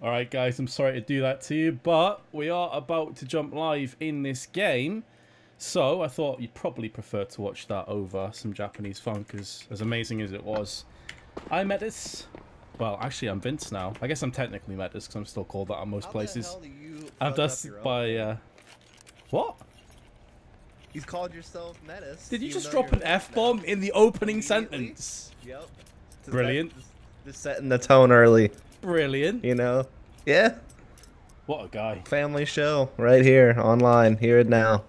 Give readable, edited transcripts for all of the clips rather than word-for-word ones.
Alright guys, I'm sorry to do that to you, but we are about to jump live in this game. So I thought you'd probably prefer to watch that over some Japanese fun, because as amazing as it was, I met this. Well, actually I'm Vince now. I guess I'm technically Metis because I'm still called that at most places. I'm just by what? He's called yourself Metis. Did you just drop an F-bomb in the opening sentence? Yep. Brilliant. Just setting the tone early. Brilliant. You know? Yeah. What a guy. Family show right here online, here and now.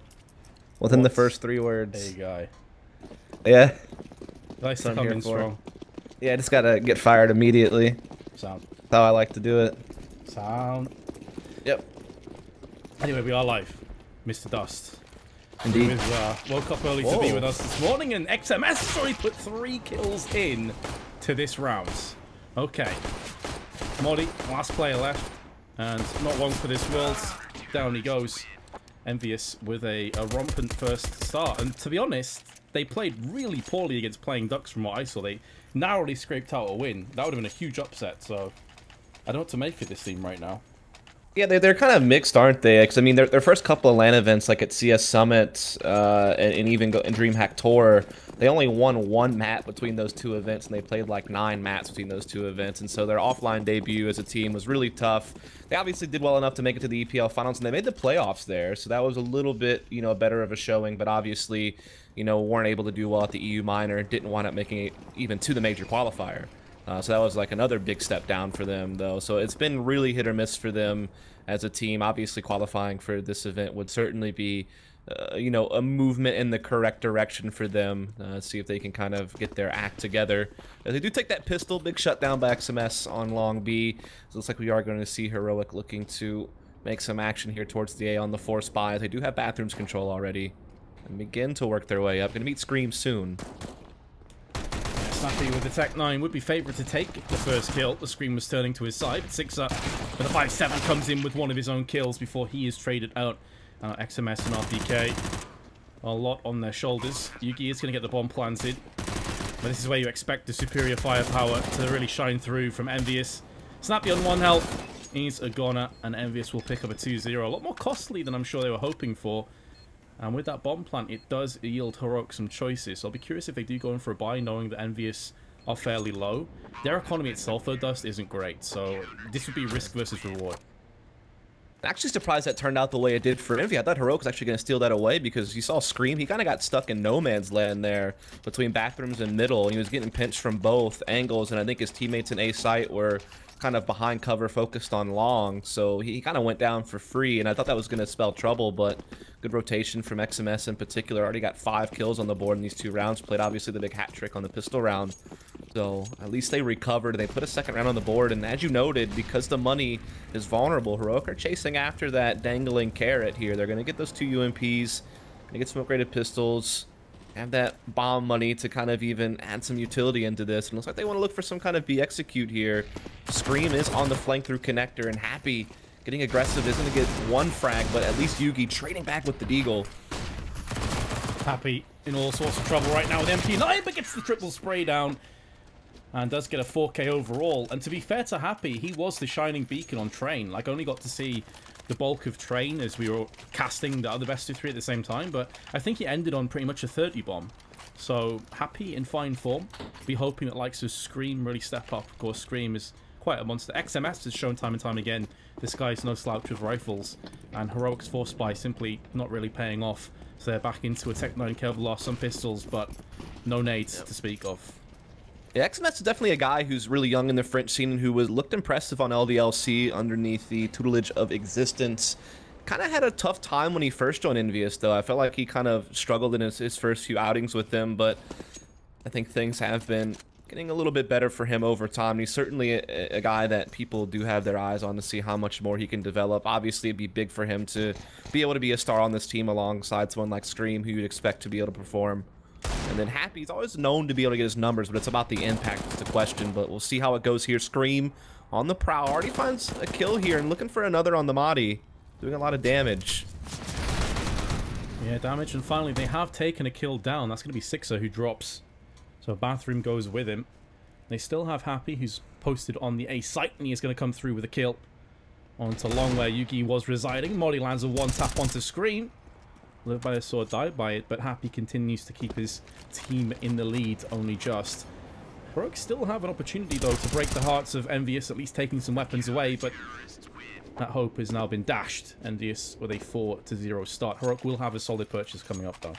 Within the first 3 words. A guy. Yeah. Nice to come in strong. Yeah, I just gotta get fired immediately. Sound. That's how I like to do it. Sound. Yep. Anyway, we are live. Mr. Dust. Indeed. Woke up early to be with us this morning, and XMS sorry put 3 kills in to this round. Okay. Moddy, last player left, and not one for this world. Down he goes. EnVyUs with a rompant first start, and to be honest, they played really poorly against Playing Ducks from what I saw. They narrowly scraped out a win. That would have been a huge upset, so I don't know what to make of this team right now. Yeah, they're kind of mixed, aren't they? Because I mean, their first couple of LAN events, like at CS Summit and even in DreamHack Tour, they only won 1 map between those 2 events, and they played like 9 maps between those 2 events. And so their offline debut as a team was really tough. They obviously did well enough to make it to the EPL finals, and they made the playoffs there. So that was a little bit, you know, better of a showing. But obviously, you know, weren't able to do well at the EU minor. Didn't wind up making it even to the major qualifier. So that was like another big step down for them, though. So it's been really hit or miss for them as a team. Obviously, qualifying for this event would certainly be, you know, a movement in the correct direction for them. See if they can kind of get their act together. They do take that pistol, big shutdown by XMS on long B. So it looks like we are going to see Heroic looking to make some action here towards the A on the 4 spies. They do have bathrooms control already and begin to work their way up. Going to meet Scream soon. Snappy with the Tech 9 would be favourite to take the first kill. The Scream was turning to his side. Sixer with a 5-7 comes in with one of his own kills before he is traded out. XMS and RPK a lot on their shoulders. Yugi is going to get the bomb planted. But this is where you expect the superior firepower to really shine through from EnVyUs. Snappy on 1 health. He's a goner, and EnVyUs will pick up a 2-0. A lot more costly than I'm sure they were hoping for. And with that bomb plant, it does yield Heroic some choices. So I'll be curious if they do go in for a buy, knowing that EnVyUs are fairly low. Their economy itself, though, Dust, isn't great. So this would be risk versus reward. Actually surprised that turned out the way it did for EnVy. I thought Heroic was actually going to steal that away, because you saw Scream. He kind of got stuck in no man's land there between bathrooms and middle. And he was getting pinched from both angles, and I think his teammates in A site were kind of behind cover, focused on long, so he kind of went down for free, and I thought that was going to spell trouble, but good rotation from XMS in particular. Already got 5 kills on the board in these 2 rounds. Played obviously the big hat trick on the pistol round, so at least they recovered. They put a 2nd round on the board, and as you noted, because the money is vulnerable, Heroic are chasing after that dangling carrot here. They're going to get those 2 UMPs, going to get some upgraded pistols, have that bomb money to kind of even add some utility into this. And it looks like they want to look for some kind of B execute here. Scream is on the flank through connector, and Happy getting aggressive is going to get 1 frag, but at least Yugi trading back with the Deagle. Happy in all sorts of trouble right now with MP9, but gets the triple spray down and does get a 4K overall. And to be fair to Happy, he was the shining beacon on Train. Like, only got to see the bulk of Train as we were casting the other best of 3 at the same time, but I think he ended on pretty much a 30 bomb. So Happy in fine form. Be hoping that likes of Scream really step up. Of course, Scream is quite a monster. XMS has shown time and time again this guy's no slouch with rifles, and Heroic's 4 spy simply not really paying off. So they're back into a Tech 9 Kevlar, some pistols, but no nades to speak of. Yeah, XMS is definitely a guy who's really young in the French scene and who looked impressive on LDLC underneath the tutelage of Existence. Kind of had a tough time when he first joined EnVyUs, though. I felt like he kind of struggled in his first few outings with them, but I think things have been getting a little bit better for him over time. He's certainly a guy that people do have their eyes on to see how much more he can develop. Obviously, it'd be big for him to be able to be a star on this team alongside someone like Scream, who you'd expect to be able to perform. And then Happy's always known to be able to get his numbers, but it's about the impact that's the question. But we'll see how it goes here. Scream on the prowl. Already finds a kill here and looking for another on the Mahdi. Doing a lot of damage. Yeah, damage. And finally, they have taken a kill down. That's going to be Sixer who drops. So Bathroom goes with him. They still have Happy, who's posted on the A site, and he is going to come through with a kill. onto long where Yugi was residing. Mori lands a one tap onto Scream. Lived by a sword, died by it, but Happy continues to keep his team in the lead, only just. Heroic still have an opportunity, though, to break the hearts of EnVyUs, at least taking some weapons away, but that hope has now been dashed. EnVyUs with a 4-0 start. Heroic will have a solid purchase coming up, though.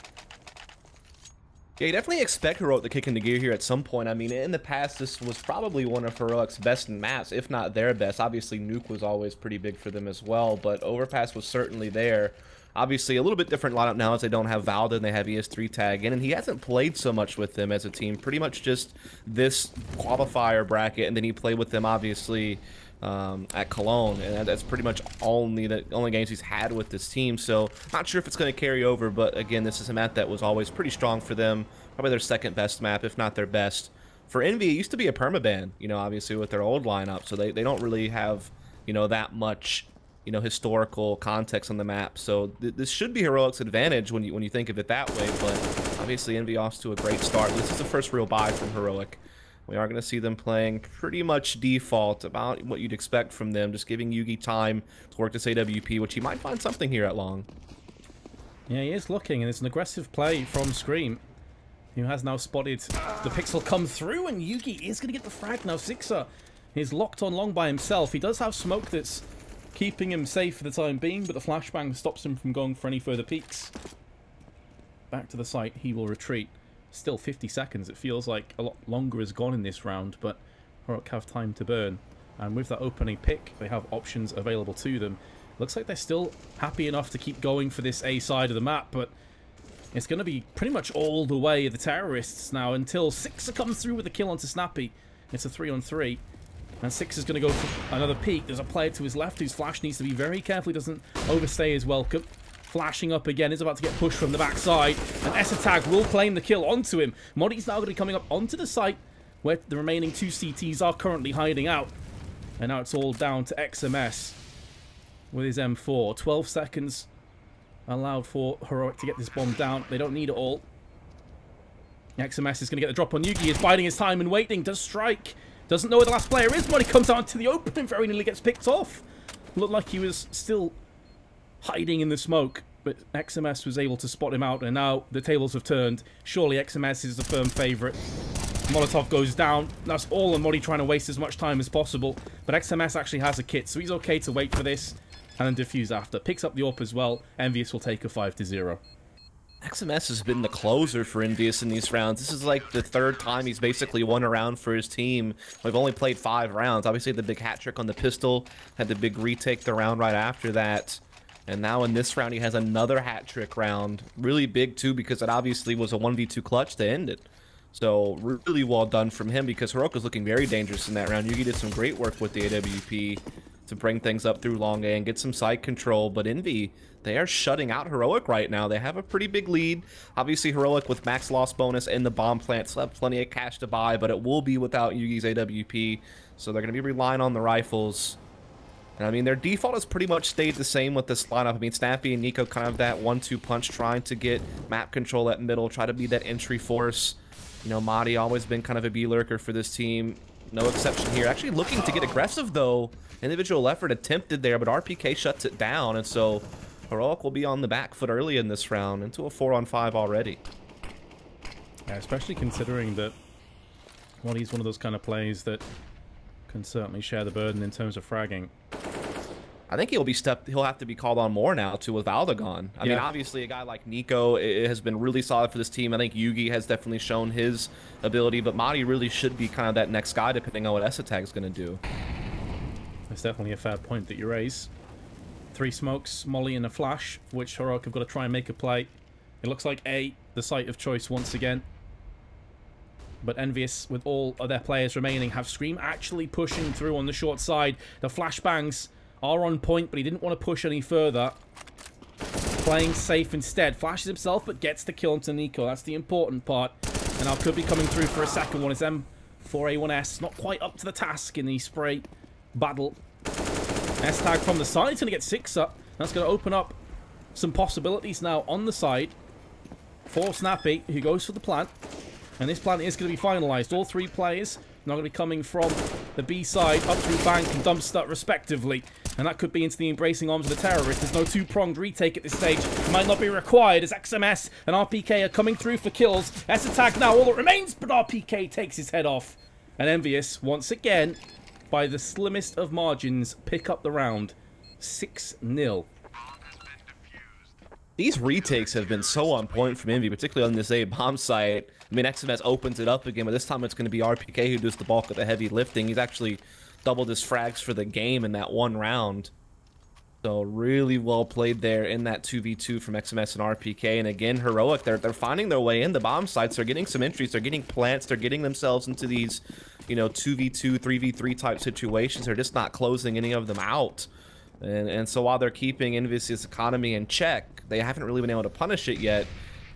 Yeah, you definitely expect Heroic to kick into gear here at some point. I mean, in the past, this was probably one of Heroic's best maps, if not their best. Obviously, Nuke was always pretty big for them as well, but Overpass was certainly there. Obviously, a little bit different lineup now as they don't have Valda and they have ES3 tag in, and he hasn't played so much with them as a team. Pretty much just this qualifier bracket, and then he played with them, obviously, at Cologne, and that's pretty much only the only games he's had with this team. So not sure if it's going to carry over, but again, this is a map that was always pretty strong for them, probably their second best map, if not their best. For Envy, it used to be a permaban, you know, obviously with their old lineup, so they don't really have, you know, that much, you know, historical context on the map. So this should be Heroic's advantage when you think of it that way, but obviously Envy off to a great start. This is the first real buy from Heroic. We are going to see them playing pretty much default, about what you'd expect from them, just giving Yugi time to work this AWP, which he might find something here at long. Yeah, he is looking, and it's an aggressive play from Scream, who has now spotted the pixel come through, and Yugi is going to get the frag now. Sixer is locked on long by himself. He does have smoke that's keeping him safe for the time being, but the flashbang stops him from going for any further peeks. Back to the site, he will retreat. Still 50 seconds. It feels like a lot longer has gone in this round, but Heroic have time to burn. And with that opening pick, they have options available to them. Looks like they're still happy enough to keep going for this A side of the map, but it's going to be pretty much all the way the terrorists now until Sixer comes through with a kill onto Snappy. It's a 3-on-3. And Six is going to go for another peek. There's a player to his left whose flash needs to be very careful. He doesn't overstay his welcome. Flashing up again, is about to get pushed from the backside. And S-Attack will claim the kill onto him. Modi's now going to be coming up onto the site where the remaining two CTs are currently hiding out. And now it's all down to XMS with his M4. 12 seconds allowed for Heroic to get this bomb down. They don't need it all. XMS is going to get the drop on Yugi. He's biding his time and waiting. Does strike. Doesn't know where the last player is. Modi comes out into the open and very nearly gets picked off. Looked like he was still hiding in the smoke, but XMS was able to spot him out, and now the tables have turned. Surely XMS is the firm favourite. Molotov goes down. That's all on Modi trying to waste as much time as possible, but XMS actually has a kit, so he's okay to wait for this and then defuse after. Picks up the AWP as well. EnVyUs will take a 5-0. XMS has been the closer for EnVyUs in these rounds. This is like the third time he's basically won a round for his team. We've only played 5 rounds. Obviously, the big hat trick on the pistol, had the big retake the round right after that. And now in this round, he has another hat trick round. Really big, too, because it obviously was a 1v2 clutch to end it. So really well done from him, because Heroic was looking very dangerous in that round. Yugi did some great work with the AWP to bring things up through long A and get some side control. But Envy, they are shutting out Heroic right now. They have a pretty big lead. Obviously, Heroic with max loss bonus and the bomb plant still have plenty of cash to buy, but it will be without Yugi's AWP. So they're going to be relying on the rifles. And I mean, their default has pretty much stayed the same with this lineup. I mean, Snappy and Nico kind of that 1-2 punch, trying to get map control at middle, try to be that entry force. You know, Madi always been kind of a B-lurker for this team. No exception here. Actually looking to get aggressive, though. Individual effort attempted there, but RPK shuts it down. And so Heroic will be on the back foot early in this round, into a 4-on-5 already. Yeah, especially considering that Madi's one of those kind of plays that can certainly share the burden in terms of fragging. I think he'll have to be called on more now, too, with Valda gone. I mean, obviously, a guy like Nico has been really solid for this team. I think Yugi has definitely shown his ability, but Madi really should be kind of that next guy, depending on what S-Attack is going to do. That's definitely a fair point that you raise. 3 smokes, Molly, and a flash, which Heroic have got to try and make a play. It looks like A, the site of choice once again. But EnVyUs, with all of their players remaining, have Scream actually pushing through on the short side. The flashbangs are on point, but he didn't want to push any further. Playing safe instead. Flashes himself, but gets the kill onto Nico. That's the important part. And now could be coming through for a second one. It's M4A1S. Not quite up to the task in the spray battle. S-Tag from the side. It's going to get 6 up. That's going to open up some possibilities now on the side for Snappy, who goes for the plant. And this plant is going to be finalized. All 3 players now going to be coming from the B side up through Bank and Dumpster respectively. And that could be into the embracing arms of the terrorist. There's no two-pronged retake at this stage. It might not be required as XMS and RPK are coming through for kills. S-Attack now all that remains, but RPK takes his head off. And EnVyUs, once again, by the slimmest of margins, pick up the round. 6-0. These retakes have been so on point from Envy, particularly on this A bomb site. I mean, XMS opens it up again, but this time it's going to be RPK who does the bulk of the heavy lifting. He's actually doubled his frags for the game in that one round. So really well played there in that 2v2 from XMS and RPK. And again, Heroic, they're finding their way in the bomb sites. They're getting some entries. They're getting plants. They're getting themselves into these, you know, 2v2, 3v3 type situations. They're just not closing any of them out. And so while they're keeping EnVyUs' economy in check, they haven't really been able to punish it yet.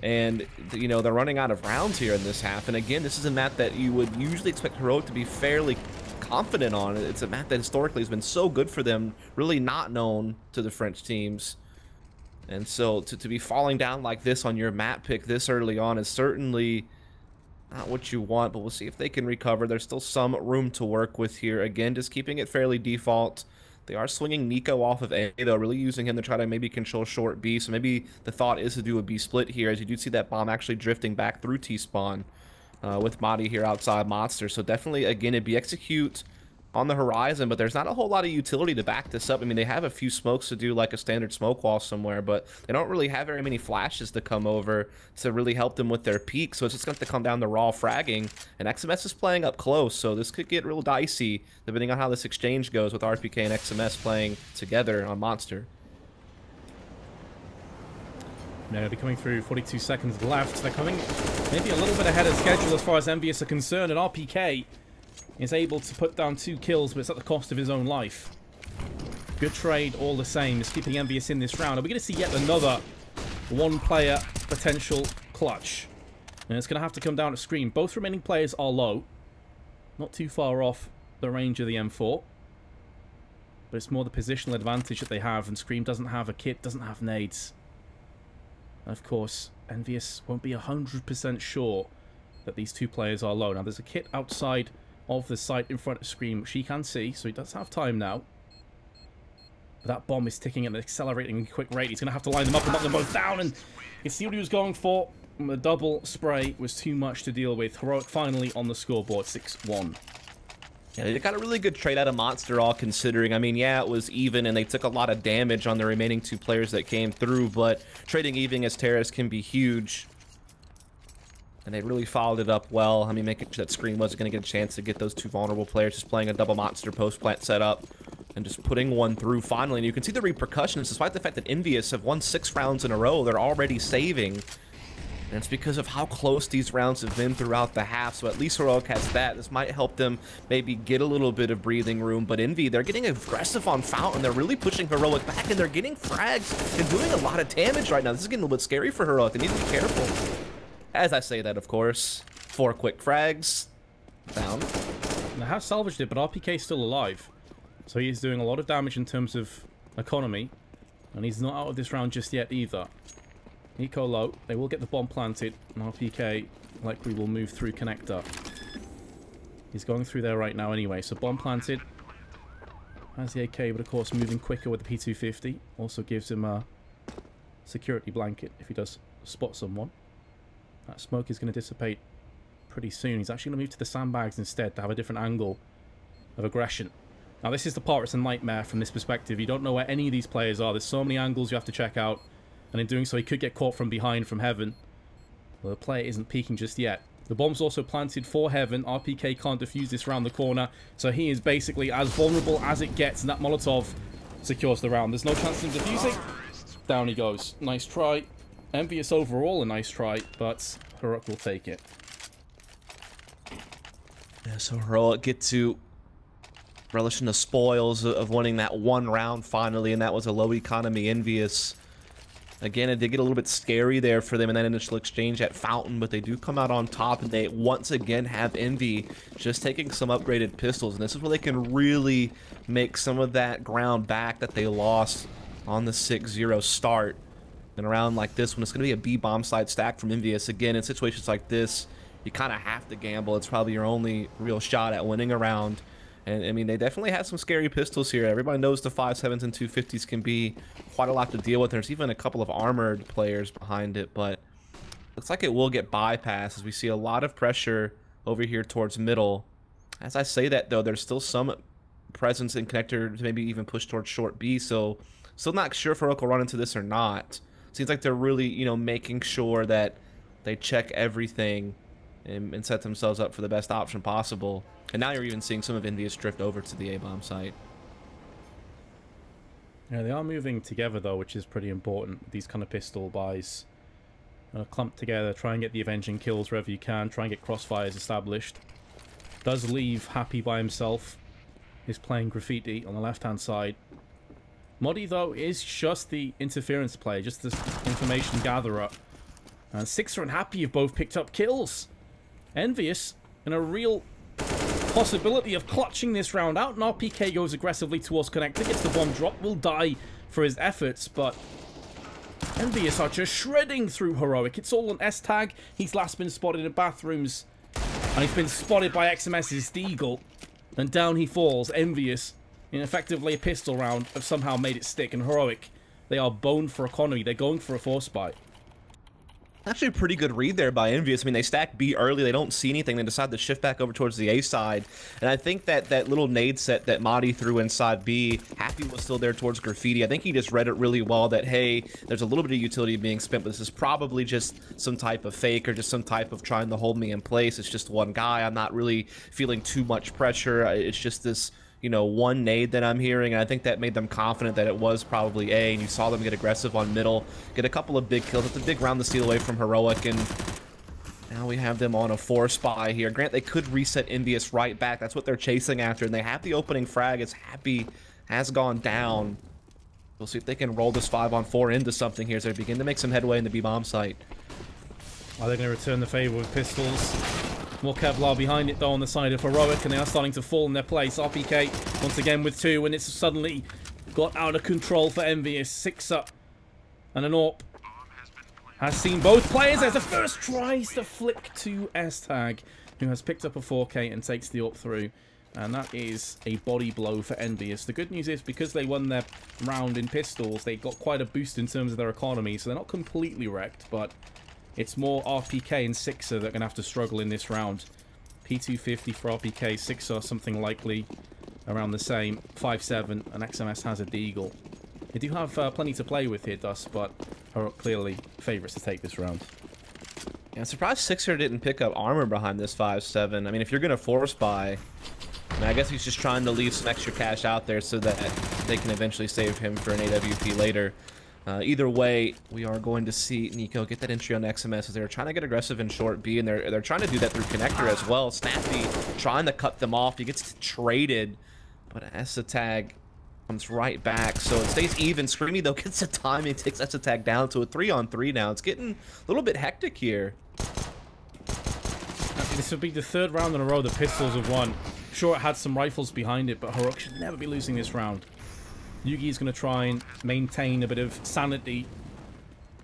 And, you know, they're running out of rounds here in this half. And again, this is a map that you would usually expect Heroic to be fairly confident on. It's a map that historically has been so good for them, really not known to the French teams. And so to be falling down like this on your map pick this early on is certainly not what you want, but we'll see if they can recover. There's still some room to work with here. Again, just keeping it fairly default. They are swinging Nico off of A, though, really using him to try to maybe control short B. So maybe the thought is to do a B split here, as you do see that bomb actually drifting back through T-spawn. With Madi here outside Monster. So definitely, again, it'd be execute on the horizon, but there's not a whole lot of utility to back this up. I mean, they have a few smokes to do like a standard smoke wall somewhere, but they don't really have very many flashes to come over to really help them with their peak. So it's just going to come down to raw fragging, and XMS is playing up close, so this could get real dicey depending on how this exchange goes with RPK and XMS playing together on Monster. Now they'll be coming through, 42 seconds left. They're coming maybe a little bit ahead of schedule as far as EnVyUs are concerned, and RPK is able to put down 2 kills, but it's at the cost of his own life. Good trade all the same. Is keeping EnVyUs in this round. Are we going to see yet another one-player potential clutch? And it's going to have to come down to Scream. Both remaining players are low. Not too far off the range of the M4. But it's more the positional advantage that they have, and Scream doesn't have a kit, doesn't have nades. And of course, EnVyUs won't be 100% sure that these 2 players are low. Now, there's a kit outside of the site in front of Scream, which he can see, so he does have time now. But that bomb is ticking at an accelerating quick rate. He's going to have to line them up and knock them both down, and you can see what he was going for. The double spray was too much to deal with. Heroic finally on the scoreboard, 6-1. Yeah, they got a really good trade out of Monster, all considering. I mean, yeah, it was even, and they took a lot of damage on the remaining 2 players that came through, but trading even as terrorists can be huge. And they really followed it up well. I mean, making sure that Scream wasn't going to get a chance to get those 2 vulnerable players, just playing a double Monster post-plant setup and just putting one through finally. And you can see the repercussions, despite the fact that EnVyUs have won 6 rounds in a row, they're already saving. And it's because of how close these rounds have been throughout the half, so at least Heroic has that. This might help them maybe get a little bit of breathing room, but Envy, they're getting aggressive on Fountain. They're really pushing Heroic back, and they're getting frags and doing a lot of damage right now. This is getting a little bit scary for Heroic. They need to be careful. As I say that, of course, 4 quick frags. Down. They have salvaged it, but RPK is still alive. So he's doing a lot of damage in terms of economy, and he's not out of this round just yet either. Nico low. They will get the bomb planted, and RPK likely will move through connector. He's going through there right now anyway, so bomb planted. Has the AK, but of course moving quicker with the P250. Also gives him a security blanket if he does spot someone. That smoke is going to dissipate pretty soon. He's actually going to move to the sandbags instead to have a different angle of aggression. Now this is the part, it's a nightmare from this perspective. You don't know where any of these players are. There's so many angles you have to check out. And in doing so, he could get caught from behind from Heaven. Well, the player isn't peeking just yet. The bomb's also planted for Heaven. RPK can't defuse this round the corner. So he is basically as vulnerable as it gets. And that Molotov secures the round. There's no chance of him defusing. Down he goes. Nice try. EnVyUs overall a nice try. But Heroic will take it. Yeah, so Heroic get to relish in the spoils of winning that one round finally. And that was a low economy EnVyUs. Again, it did get a little bit scary there for them in that initial exchange at Fountain, but they do come out on top, and they once again have Envy just taking some upgraded pistols, and this is where they can really make some of that ground back that they lost on the 6-0 start. And around like this one, it's going to be a B bomb side stack from EnVyUs. Again, in situations like this, you kind of have to gamble. It's probably your only real shot at winning a round. And I mean, they definitely have some scary pistols here. Everybody knows the 5.7s and 250s can be quite a lot to deal with. There's even a couple of armored players behind it, but looks like it will get bypassed as we see a lot of pressure over here towards middle. As I say that, though, there's still some presence in connector to maybe even push towards short B, so still not sure if Heroic will run into this or not. Seems like they're really, you know, making sure that they check everything and set themselves up for the best option possible. And now you're even seeing some of EnVyUs drift over to the A-bomb site. Yeah, they are moving together, though, which is pretty important with these kind of pistol buys. Clump together, try and get the avenging kills wherever you can, try and get crossfires established. Does leave Happy by himself. He's playing Graffiti on the left-hand side. Moddy, though, is just the interference play, just the information gatherer. And Sixer and Happy have both picked up kills. EnVyUs in a real possibility of clutching this round out. And RPK goes aggressively towards connector, gets the bomb drop, will die for his efforts, but EnVyUs are just shredding through Heroic. It's all on S-Tag. He's last been spotted in bathrooms, and he's been spotted by XMS's Deagle. And down he falls. EnVyUs, in effectively a pistol round, have somehow made it stick. And Heroic, they are boned for economy. They're going for a force buy. Actually a pretty good read there by EnVyUs. I mean, they stack B early, they don't see anything, they decide to shift back over towards the A side. And I think that that little nade set that Moddy threw inside B, Happy was still there towards Graffiti. I think he just read it really well that, hey, there's a little bit of utility being spent, but this is probably just some type of fake or just some type of trying to hold me in place. It's just one guy. I'm not really feeling too much pressure. It's just this, you know, one nade that I'm hearing, and I think that made them confident that it was probably A, and you saw them get aggressive on middle, get a couple of big kills. It's a big round to steal away from Heroic, and now we have them on a force buy here. Grant, they could reset EnVyUs right back. That's what they're chasing after, and they have the opening frag as Happy has gone down. We'll see if they can roll this 5-on-4 into something here as they begin to make some headway in the B-bomb site. Are they going to return the favor with pistols? More Kevlar behind it, though, on the side of Heroic, and they are starting to fall in their place. RPK, once again, with 2, and it's suddenly got out of control for EnVyUs. Sixer and an AWP has seen both players as the first tries to flick to S-Tag, who has picked up a 4K and takes the AWP through. And that is a body blow for EnVyUs. The good news is, because they won their round in pistols, they got quite a boost in terms of their economy, so they're not completely wrecked, but it's more RPK and Sixer that are going to have to struggle in this round. P250 for RPK, Sixer something likely around the same. 5.7, and XMS has a Deagle. They do have plenty to play with here, Dust, but are clearly favourites to take this round. Yeah, I'm surprised Sixer didn't pick up armor behind this 5.7. I mean, if you're going to force buy, I guess he's just trying to leave some extra cash out there so that they can eventually save him for an AWP later. Either way, we are going to see Nico get that entry on XMS as they're trying to get aggressive in short B, and they're trying to do that through connector as well. Snappy trying to cut them off. He gets traded, but S-Tag comes right back, so it stays even. Screamy, though, gets the timing, takes S-Tag down to a 3-on-3 now. It's getting a little bit hectic here. This would be the 3rd round in a row the pistols have won. Sure, it had some rifles behind it, but Heroic should never be losing this round. Yugi is going to try and maintain a bit of sanity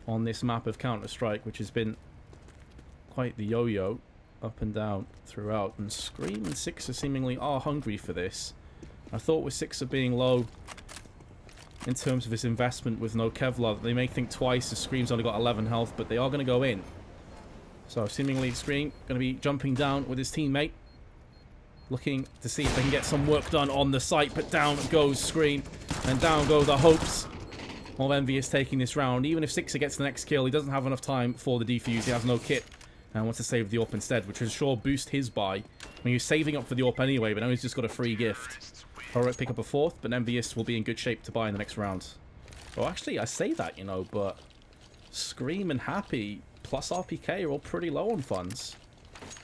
on this map of Counter-Strike, which has been quite the yo-yo, up and down throughout. And Scream and Sixer seemingly are hungry for this. I thought with Sixer being low in terms of his investment with no Kevlar, they may think twice as Scream's only got 11 health, but they are going to go in. So seemingly Scream going to be jumping down with his teammate, looking to see if they can get some work done on the site, but down goes Scream, and down go the hopes of EnVyUs taking this round. Even if Sixer gets the next kill, he doesn't have enough time for the defuse. He has no kit and wants to save the AWP instead, which will sure boost his buy. I mean, he was saving up for the AWP anyway, but now he's just got a free gift. Alright, pick up a 4th, but EnVyUs will be in good shape to buy in the next round. Well, actually, I say that, you know, but Scream and Happy plus RPK are all pretty low on funds.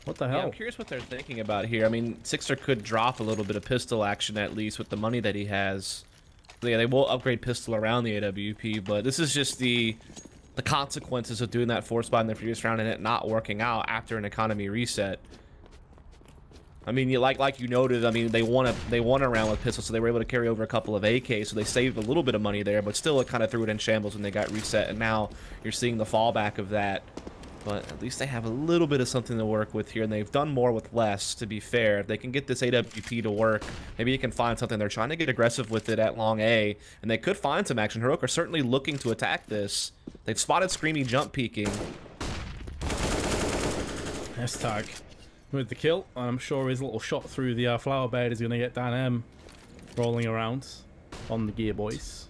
What the hell? Yeah, I'm curious what they're thinking about here. I mean, Sixer could drop a little bit of pistol action at least with the money that he has. So yeah, they will upgrade pistol around the AWP, but this is just the consequences of doing that force buy in the previous round and it not working out after an economy reset. I mean, like you noted, I mean, they won a round with pistol, so they were able to carry over a couple of AKs, so they saved a little bit of money there, but still it kind of threw it in shambles when they got reset, and now you're seeing the fallback of that. But at least they have a little bit of something to work with here, and they've done more with less, to be fair. If they can get this AWP to work, maybe you can find something. They're trying to get aggressive with it at long A, and they could find some action. Heroic are certainly looking to attack this. They've spotted Screamy jump peeking. S-Tag with the kill. I'm sure his little shot through the flower bed is going to get Dan M rolling around on the gear, boys.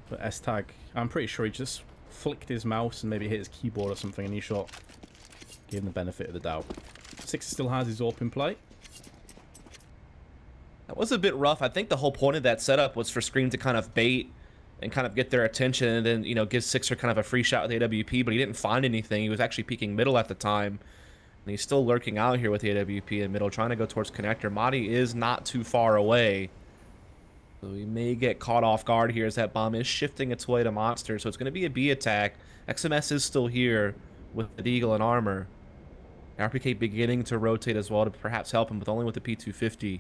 But S-Tag, I'm pretty sure he just flicked his mouse and maybe hit his keyboard or something, and he shot. Gave him the benefit of the doubt. Sixer still has his AWP in play. That was a bit rough. I think the whole point of that setup was for Scream to kind of bait and kind of get their attention, and then, you know, give Sixer kind of a free shot with AWP, but he didn't find anything. He was actually peeking middle at the time, and he's still lurking out here with the AWP in middle, trying to go towards connector. Madi is not too far away, so he may get caught off guard here as that bomb is shifting its way to Monster, so it's going to be a B attack. XMS is still here with the Eagle and armor. RPK beginning to rotate as well to perhaps help him, but only with the P250.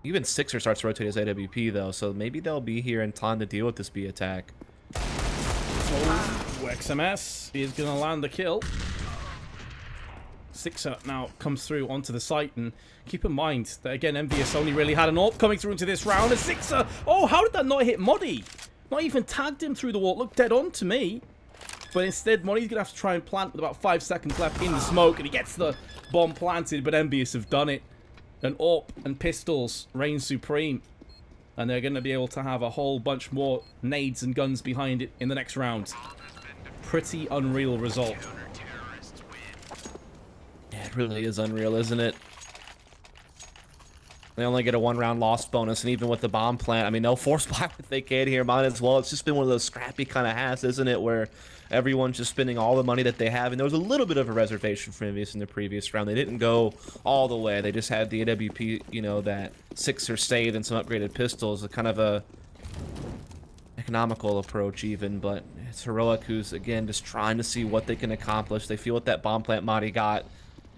Even Sixer starts to rotate his AWP, though, so maybe they'll be here in time to deal with this B attack. Oh, XMS is going to land the kill. Sixer now comes through onto the site, and keep in mind that, again, EnVyUs only really had an AWP coming through into this round, and Sixer, oh, how did that not hit Moddy? Not even tagged him through the wall. Looked dead on to me. But instead, Moddy's going to have to try and plant with about 5 seconds left in the smoke, and he gets the bomb planted, but EnVyUs have done it. And AWP and pistols reign supreme. And they're going to be able to have a whole bunch more nades and guns behind it in the next round. Pretty unreal result. Yeah, it really is unreal, isn't it? They only get a 1-round loss bonus, and even with the bomb plant, I mean, they'll force buy if they can here. Might as well. It's just been one of those scrappy kind of has, isn't it, where everyone's just spending all the money that they have. And there was a little bit of a reservation for EnVyUs in the previous round. They didn't go all the way. They just had the AWP, you know, that Sixer saved and some upgraded pistols. A kind of a economical approach even, but it's Heroic who's, again, just trying to see what they can accomplish. They feel what that bomb plant Madi got.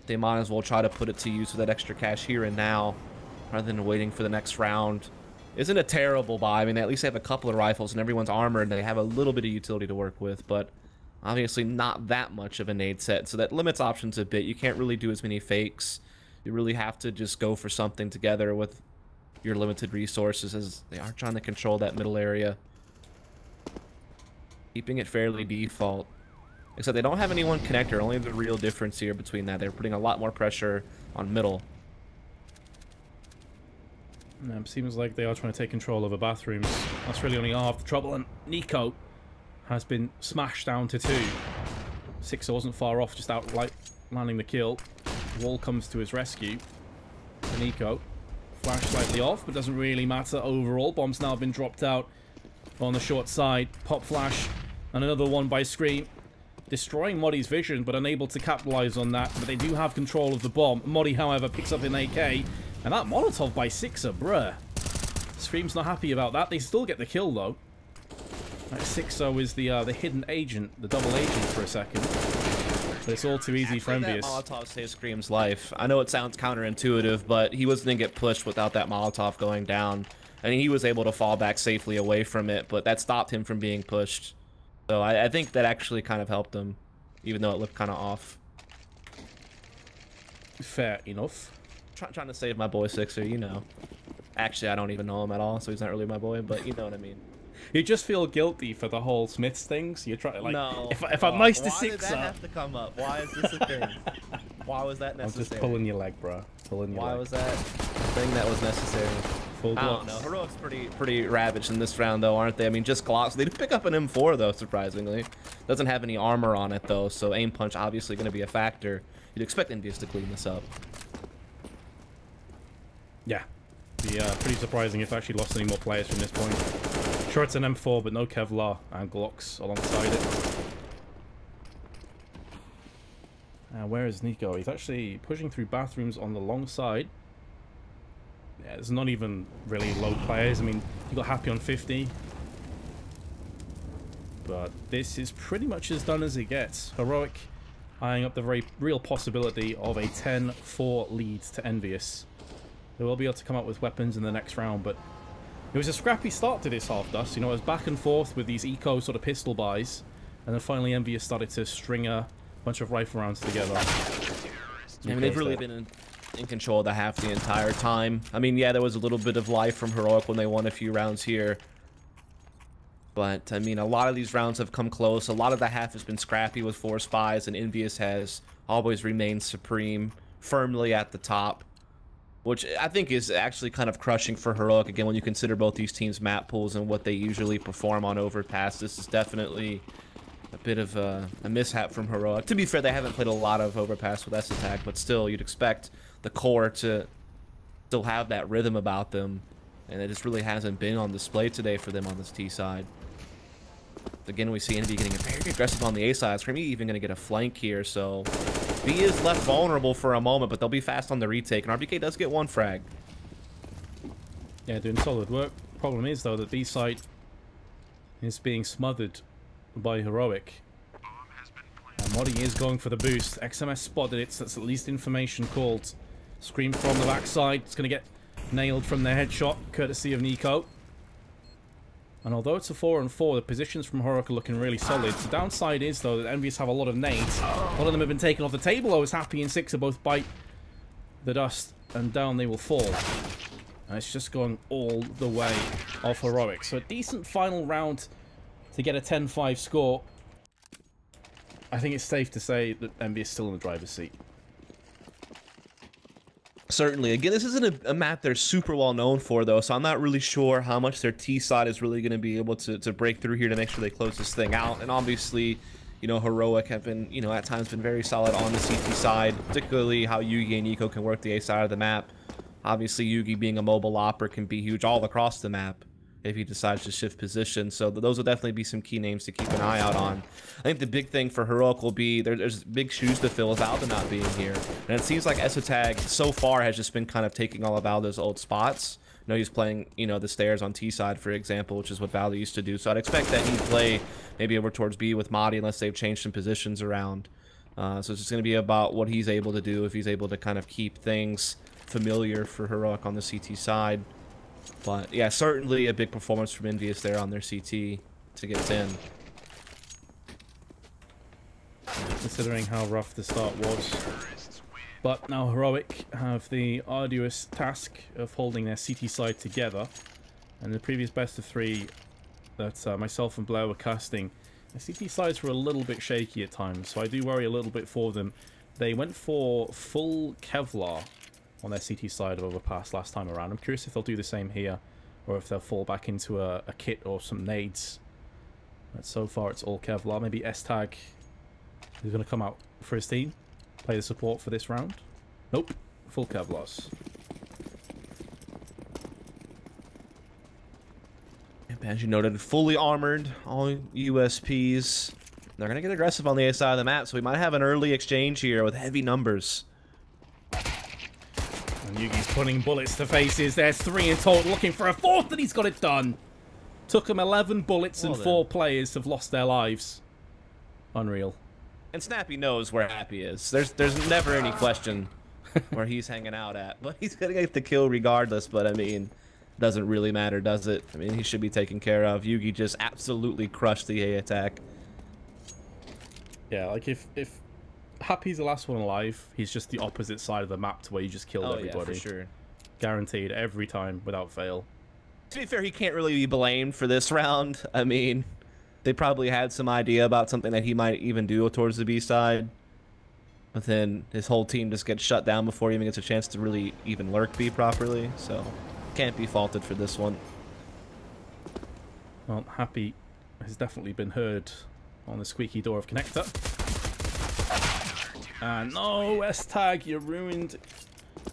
They might as well try to put it to use with that extra cash here and now, rather than waiting for the next round. Isn't a terrible buy. I mean, they at least have a couple of rifles and everyone's armored, and they have a little bit of utility to work with, but obviously not that much of a nade set, so that limits options a bit. You can't really do as many fakes. You really have to just go for something together with your limited resources, as they are trying to control that middle area. Keeping it fairly default. Except they don't have any one connector. Only the real difference here between that. They're putting a lot more pressure on middle. Seems like they are trying to take control over bathrooms. That's really only half the trouble, and Nico has been smashed down to 2. Sixer wasn't far off, just outright landing the kill. Wall comes to his rescue. Nico, flash slightly off, but doesn't really matter overall. Bomb's now been dropped out on the short side. Pop flash, and another one by Scream. Destroying Moddy's vision, but unable to capitalize on that. But they do have control of the bomb. Moddy, however, picks up an AK. And that Molotov by Sixer, bruh. Scream's not happy about that. They still get the kill, though. Right, Sixer is the hidden agent, the double agent for a second. But it's all too easy for EnVyUs. That Molotov saved Scream's life. I know it sounds counterintuitive, but he wasn't going to get pushed without that Molotov going down. I mean, he was able to fall back safely away from it, but that stopped him from being pushed. So I think that actually kind of helped him, even though it looked kind of off. Fair enough. Trying to save my boy Sixer, you know. Actually, I don't even know him at all, so he's not really my boy, but you know what I mean. You just feel guilty for the whole Smiths thing, so you're trying to, like, no, if I'm nice to Sixer... Why did that have to come up? Why is this a thing? Why was that necessary? I'm just pulling your leg, bro. Pulling your leg. Why was that a thing that was necessary? Full I don't know. Heroic's pretty ravaged in this round, though, aren't they? I mean, just Glocks. They did pick up an M4, though, surprisingly. Doesn't have any armor on it, though, so aim punch obviously going to be a factor. You'd expect EnVyUs to clean this up. Yeah. Pretty surprising if I actually lost any more players from this point. Sure, it's an M4, but no Kevlar and Glocks alongside it. Where is Nico? He's actually pushing through bathrooms on the long side. Yeah, there's not even really low players. I mean, he got happy on 50. But this is pretty much as done as it gets. Heroic eyeing up the very real possibility of a 10-4 lead to EnVyUs. They will be able to come up with weapons in the next round, but It was a scrappy start to this half, Dust. You know, it was back and forth with these eco sort of pistol buys, and then finally EnVyUs started to string a bunch of rifle rounds together. I mean, they've really been in control of the half the entire time. I mean, yeah, there was a little bit of life from Heroic when they won a few rounds here. But, I mean, a lot of these rounds have come close. A lot of the half has been scrappy with 4 spies, and EnVyUs has always remained supreme, firmly at the top. Which I think is actually kind of crushing for Heroic, again, when you consider both these teams' map pools and what they usually perform on Overpass. This is definitely a bit of a mishap from Heroic. To be fair, they haven't played a lot of Overpass with S-Attack, but still, you'd expect the core to still have that rhythm about them, and it just really hasn't been on display today for them on this T side. Again, we see EnVy getting very aggressive on the A side. Screamy even going to get a flank here, so B is left vulnerable for a moment, but they'll be fast on the retake, and RBK does get 1 frag. Yeah, doing solid work. Problem is, though, that B side is being smothered by Heroic. And Modi is going for the boost. XMS spotted it, so that's at least information called. Scream from the backside. It's going to get nailed from the headshot, courtesy of Nico. And although it's a 4-on-4, the positions from Heroic are looking really solid. The downside is, though, that EnVyUs have a lot of nades. A lot of them have been taken off the table. I was happy in 6 both bite the dust, and down they will fall. And it's just going all the way off Heroic. So a decent final round to get a 10-5 score. I think it's safe to say that EnVyUs is still in the driver's seat. Certainly. Again, this isn't a map they're super well known for, though, so I'm not really sure how much their T side is really going to be able to break through here to make sure they close this thing out. And obviously, you know, Heroic have been, you know, at times been very solid on the CT side, particularly how Yugi and Nico can work the A side of the map. Obviously, Yugi being a mobile opper can be huge all across the map if he decides to shift position. So those will definitely be some key names to keep an eye out on. I think the big thing for Heroic will be there's big shoes to fill with Valda not being here. And it seems like Esotag so far has just been kind of taking all of Valda's old spots. You know, he's playing, you know, the stairs on T side, for example, which is what Valda used to do. So I'd expect that he'd play maybe over towards B with Madi unless they've changed some positions around. So it's just going to be about what he's able to do, if he's able to kind of keep things familiar for Heroic on the CT side. But yeah, certainly a big performance from EnVyUs there on their CT to get 10. Considering how rough the start was. But now Heroic have the arduous task of holding their CT side together. And the previous best of 3 that myself and Blair were casting, the CT sides were a little bit shaky at times, so I do worry a little bit for them. They went for full Kevlar on their CT side of Overpass last time around. I'm curious if they'll do the same here, or if they'll fall back into a kit or some nades. But so far it's all Kevlar. Maybe S-Tag is going to come out for his team, play the support for this round. Nope, full Kevlars. As you noted, fully armored, all USPs. They're going to get aggressive on the A side of the map, so we might have an early exchange here with heavy numbers. And Yugi's putting bullets to faces. There's 3 in total, looking for a 4th, and he's got it done. Took him 11 bullets and 4 players have lost their lives. Unreal. And Snappy knows where Happy is. There's never any question where he's hanging out at. But he's going to get the kill regardless, but I mean, doesn't really matter, does it? I mean, he should be taken care of. Yugi just absolutely crushed the A attack. Yeah, like if Happy's the last one alive, he's just the opposite side of the map to where you just killed everybody. Yeah, for sure. Guaranteed every time without fail. To be fair, he can't really be blamed for this round. I mean, they probably had some idea about something that he might even do towards the B side. But then his whole team just gets shut down before he even gets a chance to really even lurk B properly. So, can't be faulted for this one. Well, Happy has definitely been heard on the squeaky door of Connector. And no, S-Tag, you ruined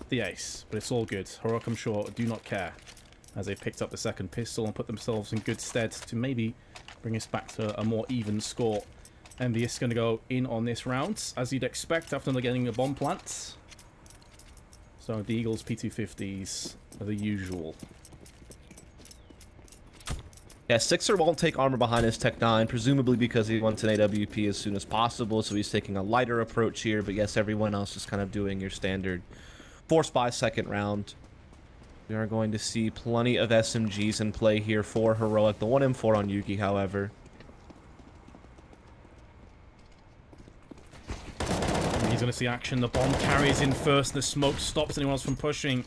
the ace. But it's all good. Heroic, I'm sure, do not care, as they've picked up the second pistol and put themselves in good stead to maybe bring us back to a more even score. EnVyUs going to go in on this round, as you'd expect after not getting a bomb plant. So the Eagles P250s are the usual. Yeah, Sixer won't take armor behind his Tech 9, presumably because he wants an AWP as soon as possible, so he's taking a lighter approach here, but yes, everyone else is kind of doing your standard 4 spy second round. We are going to see plenty of SMGs in play here for Heroic. The 1M4 on Yugi, however. He's going to see action. The bomb carries in first. The smoke stops anyone else from pushing.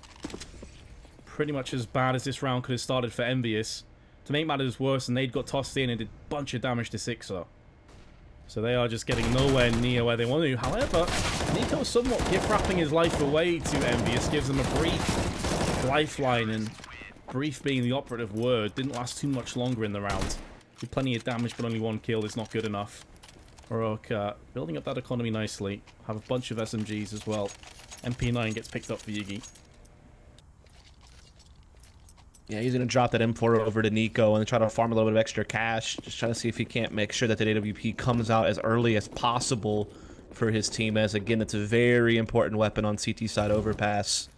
Pretty much as bad as this round could have started for EnVyUs. To make matters worse, and they'd got tossed in and did a bunch of damage to Sixer. So they are just getting nowhere near where they want to. However, Nico somewhat gift-wrapping his life away to EnVyUs, gives them a brief lifeline, and brief being the operative word, didn't last too much longer in the round. Did plenty of damage, but only one kill is not good enough. Heroic building up that economy nicely. Have a bunch of SMGs as well. MP9 gets picked up for Yugi. Yeah, he's going to drop that M4 over to Nico and try to farm a little bit of extra cash. Just trying to see if he can't make sure that the AWP comes out as early as possible for his team, as, again, it's a very important weapon on CT side Overpass.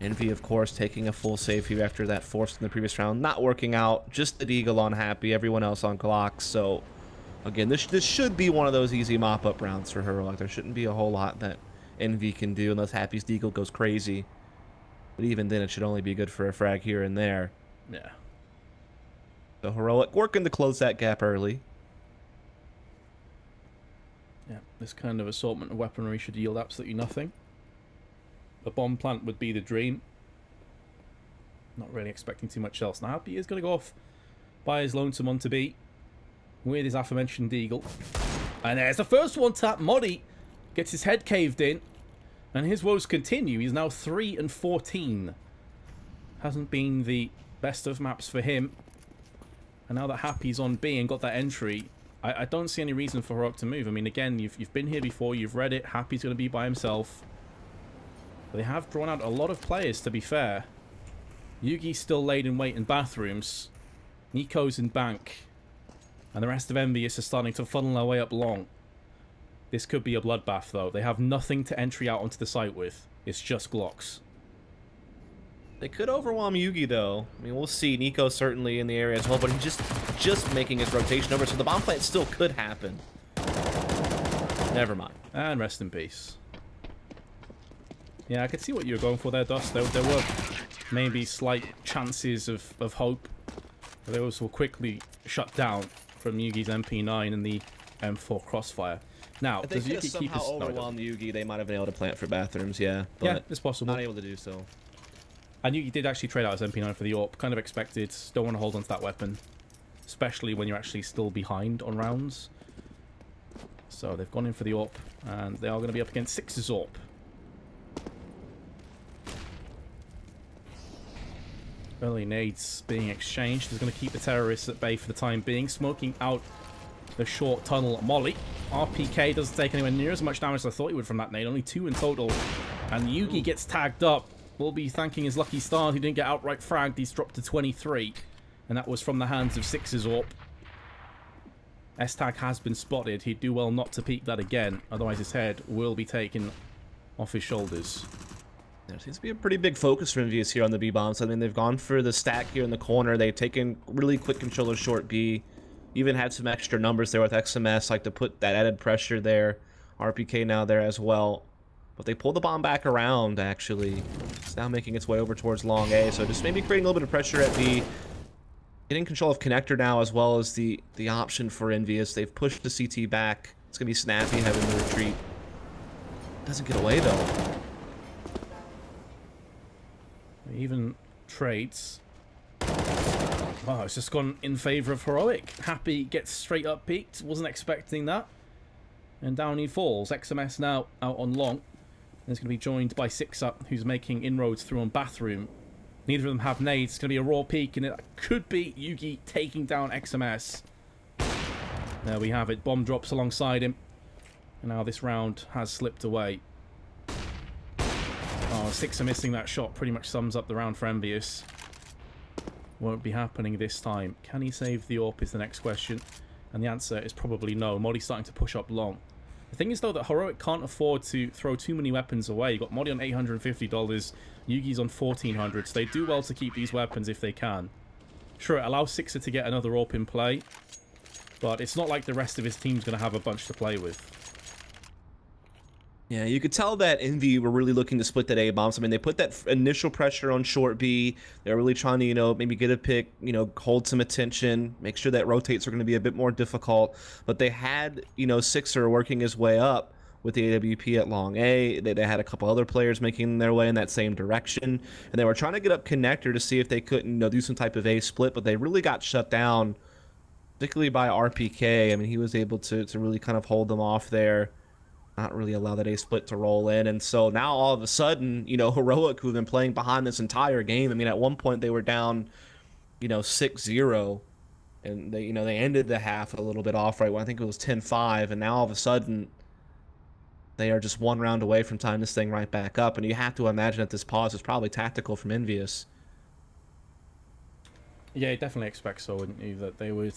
Envy, of course, taking a full save here after that forced in the previous round. Not working out. Just the Deagle on Happy. Everyone else on Glocks. So, again, this should be one of those easy mop-up rounds for her. Like, there shouldn't be a whole lot that Envy can do unless Happy's Deagle goes crazy. But even then, it should only be good for a frag here and there. Yeah. So Heroic working to close that gap early. Yeah, this kind of assortment of weaponry should yield absolutely nothing. The bomb plant would be the dream. Not really expecting too much else. Now Happy is going to go off by his lonesome on to B with his aforementioned Deagle. And there's the first one tap. Modi gets his head caved in. And his woes continue. He's now 3 and 14. Hasn't been the best of maps for him. And now that Happy's on B and got that entry, I don't see any reason for Heroic to move. I mean, again, you've been here before. You've read it. Happy's going to be by himself. But they have drawn out a lot of players, to be fair. Yugi's still laid in wait in bathrooms. Nico's in bank. And the rest of EnVyUs are starting to funnel their way up long. This could be a bloodbath, though. They have nothing to entry out onto the site with. It's just Glocks. They could overwhelm Yugi, though. I mean, we'll see. Nico's certainly in the area as well, but he's just making his rotation over, so the bomb plant still could happen. Never mind. And rest in peace. Yeah, I could see what you were going for there, Dust. There were maybe slight chances of hope. But those were quickly shut down from Yugi's MP9 and the M4 crossfire. Now, if they does could have Yugi keep somehow his... overwhelmed Yugi, they might have been able to plant for bathrooms, yeah. But yeah, it's possible. Not able to do so. And Yugi did actually trade out his MP9 for the AWP. Kind of expected. Don't want to hold on to that weapon. Especially when you're actually still behind on rounds. So they've gone in for the AWP. And they are going to be up against Six's AWP. Early nades being exchanged is going to keep the terrorists at bay for the time being. Smoking out the short tunnel Molly. RPK doesn't take anywhere near as much damage as I thought he would from that nade. Only 2 in total. And Yugi gets tagged up. We'll be thanking his lucky stars. He didn't get outright fragged. He's dropped to 23. And that was from the hands of Six's AWP. S-Tag has been spotted. He'd do well not to peek that again. Otherwise his head will be taken off his shoulders. There seems to be a pretty big focus for EnVyUs here on the B-bombs. I mean, they've gone for the stack here in the corner. They've taken really quick control of short B. Even had some extra numbers there with XMS, like to put that added pressure there. RPK now there as well. But they pulled the bomb back around, actually. It's now making its way over towards long A. So just maybe creating a little bit of pressure at B. Getting control of connector now, as well as the option for EnVyUs. They've pushed the CT back. It's going to be Snappy having the retreat. Doesn't get away, though. Even trades. Oh, it's just gone in favor of Heroic. Happy gets straight up peaked. Wasn't expecting that. And down he falls. XMS now out on long. And it's going to be joined by Sixer, who's making inroads through on bathroom. Neither of them have nades. It's going to be a raw peak, and it could be Yugi taking down XMS. There we have it. Bomb drops alongside him. And now this round has slipped away. Oh, Sixer missing that shot pretty much sums up the round for EnVyUs. Won't be happening this time. Can he save the AWP is the next question. And the answer is probably no. Modi's starting to push up long. The thing is, though, that Heroic can't afford to throw too many weapons away. You've got Modi on $850. Yugi's on $1,400. So they do well to keep these weapons if they can. Sure, it allows Sixer to get another AWP in play. But it's not like the rest of his team's going to have a bunch to play with. Yeah, you could tell that Envy were really looking to split that A bombs. I mean, they put that initial pressure on short B. They're really trying to, you know, maybe get a pick, you know, hold some attention, make sure that rotates are going to be a bit more difficult. But they had, you know, Sixer working his way up with the AWP at long A. They had a couple other players making their way in that same direction. And they were trying to get up connector to see if they couldn't, you know, do some type of A split. But they really got shut down, particularly by RPK. I mean, he was able to really kind of hold them off there. Not really allow that A split to roll in. And so now all of a sudden, you know, Heroic, who've been playing behind this entire game, I mean, at one point they were down, you know, 6-0. And they, you know, they ended the half a little bit off, right? Well, I think it was 10-5. And now all of a sudden, they are just one round away from tying this thing right back up. And you have to imagine that this pause is probably tactical from EnVyUs. Yeah, I definitely expect so, wouldn't you? That they would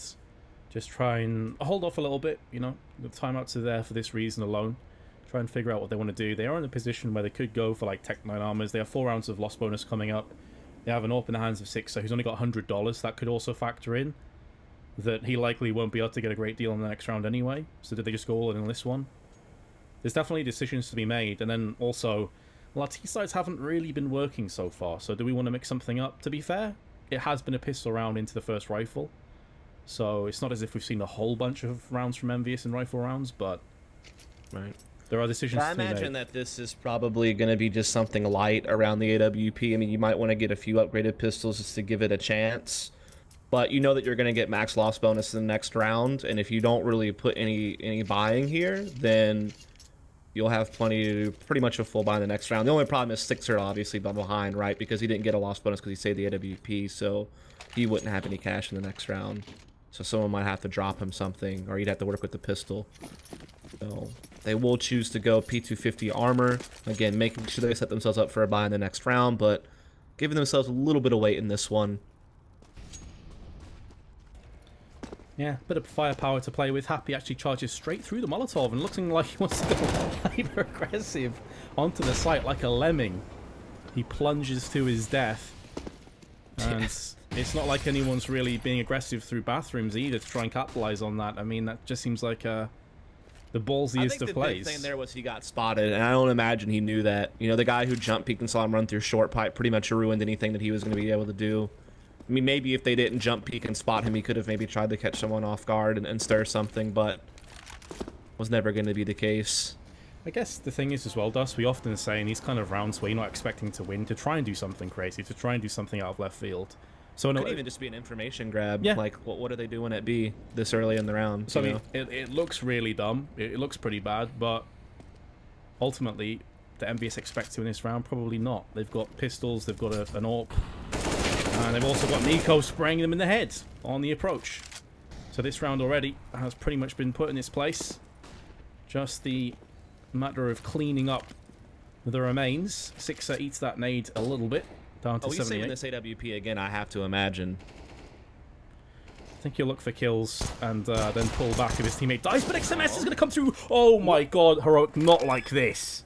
just try and hold off a little bit, you know. The timeouts are there for this reason alone. Try and figure out what they want to do. They are in a position where they could go for like Tech 9 armors. They have 4 rounds of loss bonus coming up. They have an AWP in the hands of Sixer, who's only got $100. That could also factor in that he likely won't be able to get a great deal in the next round anyway. So did they just go all in on this one? There's definitely decisions to be made. And then also, well, our T-sides haven't really been working so far. So do we want to mix something up? To be fair, it has been a pistol round into the first rifle. So it's not as if we've seen a whole bunch of rounds from EnVyUs and rifle rounds, but right. There are decisions I to be made. imagine that this is probably going to be just something light around the AWP. I mean, you might want to get a few upgraded pistols just to give it a chance. But you know that you're going to get max loss bonus in the next round, and if you don't really put any buying here, then you'll have plenty to do pretty much a full buy in the next round. The only problem is Sixer obviously behind, right? Because he didn't get a loss bonus because he saved the AWP, so he wouldn't have any cash in the next round. So someone might have to drop him something, or he'd have to work with the pistol. So they will choose to go P250 armor. Again, making sure they set themselves up for a buy in the next round, but giving themselves a little bit of weight in this one. Yeah, bit of firepower to play with. Happy actually charges straight through the Molotov and looking like he wants to go hyper-aggressive onto the site like a lemming. He plunges to his death. And it's not like anyone's really being aggressive through bathrooms either to try and capitalize on that. I mean, that just seems like the ballsiest of plays. I think the big thing there was he got spotted, and I don't imagine he knew that. You know, the guy who jump peeked and saw him run through short pipe pretty much ruined anything that he was going to be able to do. I mean, maybe if they didn't jump peek and spot him, he could have maybe tried to catch someone off guard and stir something, but was never going to be the case. I guess the thing is as well, Dust, we often say in these kind of rounds where you're not expecting to win, to try and do something crazy, to try and do something out of left field. So it could even just be an information grab. Yeah. Like, what are they doing at B this early in the round? So I mean, it looks really dumb. It looks pretty bad, but ultimately, the EnVyUs expect to in this round, probably not. They've got pistols, they've got an AWP, and they've also got Nico spraying them in the head on the approach. So this round already has pretty much been put in its place. Just the matter of cleaning up the remains. Sixer eats that nade a little bit, down to 78. He's saving this AWP again, I have to imagine. I think he'll look for kills and then pull back if his teammate dies, but XMS is going to come through. Oh my god, Heroic, not like this.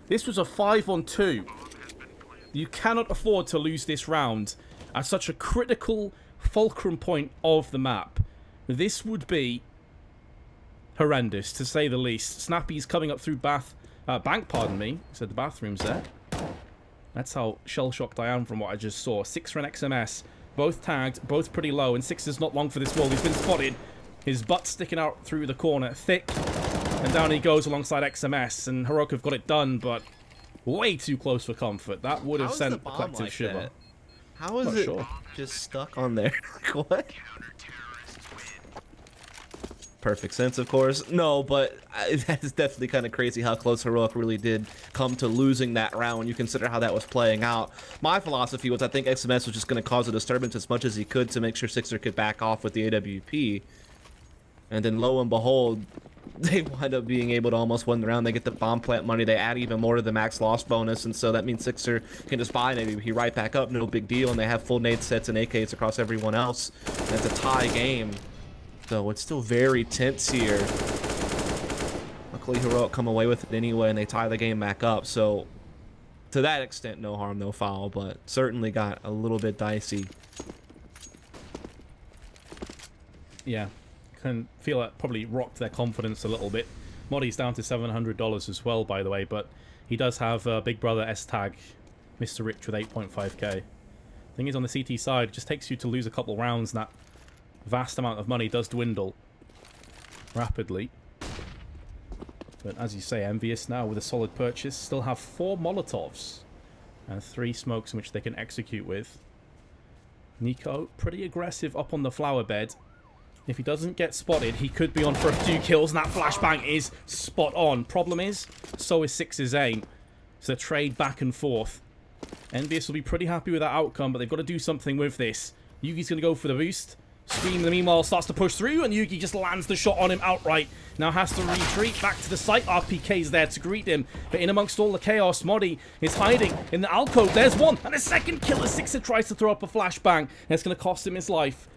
This was a 5-on-2. You cannot afford to lose this round at such a critical fulcrum point of the map. This would be horrendous, to say the least. Snappy's coming up through bank, pardon me. Said the bathroom's there. That's how shell-shocked I am from what I just saw. Sixer and XMS, both tagged, both pretty low, and Sixer's not long for this wall. He's been spotted. His butt sticking out through the corner, thick, and down he goes alongside XMS, and Heroic have got it done, but way too close for comfort. That would have sent a collective like shiver. That? How is it just stuck on there? What? Perfect sense, of course. No, but that's definitely kind of crazy how close Heroic really did come to losing that round when you consider how that was playing out. My philosophy was I think XMS was just going to cause a disturbance as much as he could to make sure Sixer could back off with the AWP. And then lo and behold, they wind up being able to almost win the round. They get the bomb plant money. They add even more to the max loss bonus, and so that means Sixer can just buy an AWP right back up, no big deal, and they have full nade sets and AKs across everyone else. And it's a tie game. So it's still very tense here. Luckily, Heroic come away with it anyway, and they tie the game back up. So, to that extent, no harm, no foul, but certainly got a little bit dicey. Yeah, can feel it probably rocked their confidence a little bit. Moddy's down to $700 as well, by the way, but he does have big brother S-Tag, Mr. Rich with 8.5k. Thing is, on the CT side, it just takes you to lose a couple rounds, and that vast amount of money does dwindle rapidly. But as you say, EnVyUs now with a solid purchase still have 4 Molotovs and 3 smokes in which they can execute with. Nico, pretty aggressive up on the flower bed. If he doesn't get spotted, he could be on for a few kills, and that flashbang is spot on. Problem is, so is Six's aim. So they trade back and forth. EnVyUs will be pretty happy with that outcome, but they've got to do something with this. Yugi's going to go for the boost. Scream, in the meanwhile, starts to push through, and Yugi just lands the shot on him outright. Now has to retreat back to the site. RPK's there to greet him, but in amongst all the chaos, Moddy is hiding in the alcove. There's one, and a second kill as Sixer tries to throw up a flashbang, and it's going to cost him his life.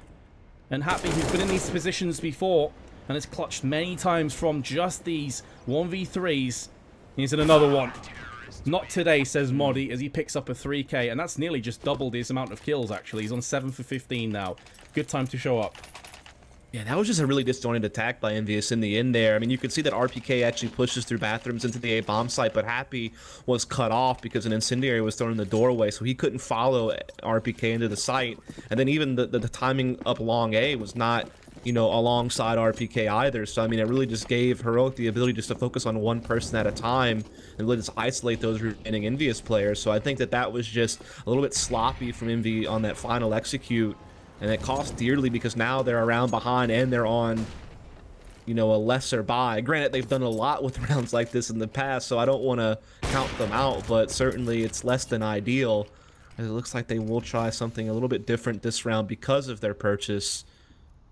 And Happy, who's been in these positions before, and has clutched many times from just these 1v3s, he's in another one. Not today, says Moddy, as he picks up a 3k, and that's nearly just doubled his amount of kills, actually. He's on 7 for 15 now. Good time to show up. Yeah, that was just a really disjointed attack by EnVyUs in the end there. I mean, you could see that RPK actually pushes through bathrooms into the A bomb site, but Happy was cut off because an incendiary was thrown in the doorway, so he couldn't follow RPK into the site. And then even the timing up long A was not, you know, alongside RPK either. So, I mean, it really just gave Heroic the ability just to focus on one person at a time and really just isolate those remaining EnVyUs players. So I think that that was just a little bit sloppy from Envy on that final execute. And it cost dearly because now they're around behind and they're on, you know, a lesser buy. Granted, they've done a lot with rounds like this in the past, so I don't want to count them out, but certainly it's less than ideal. It looks like they will try something a little bit different this round because of their purchase.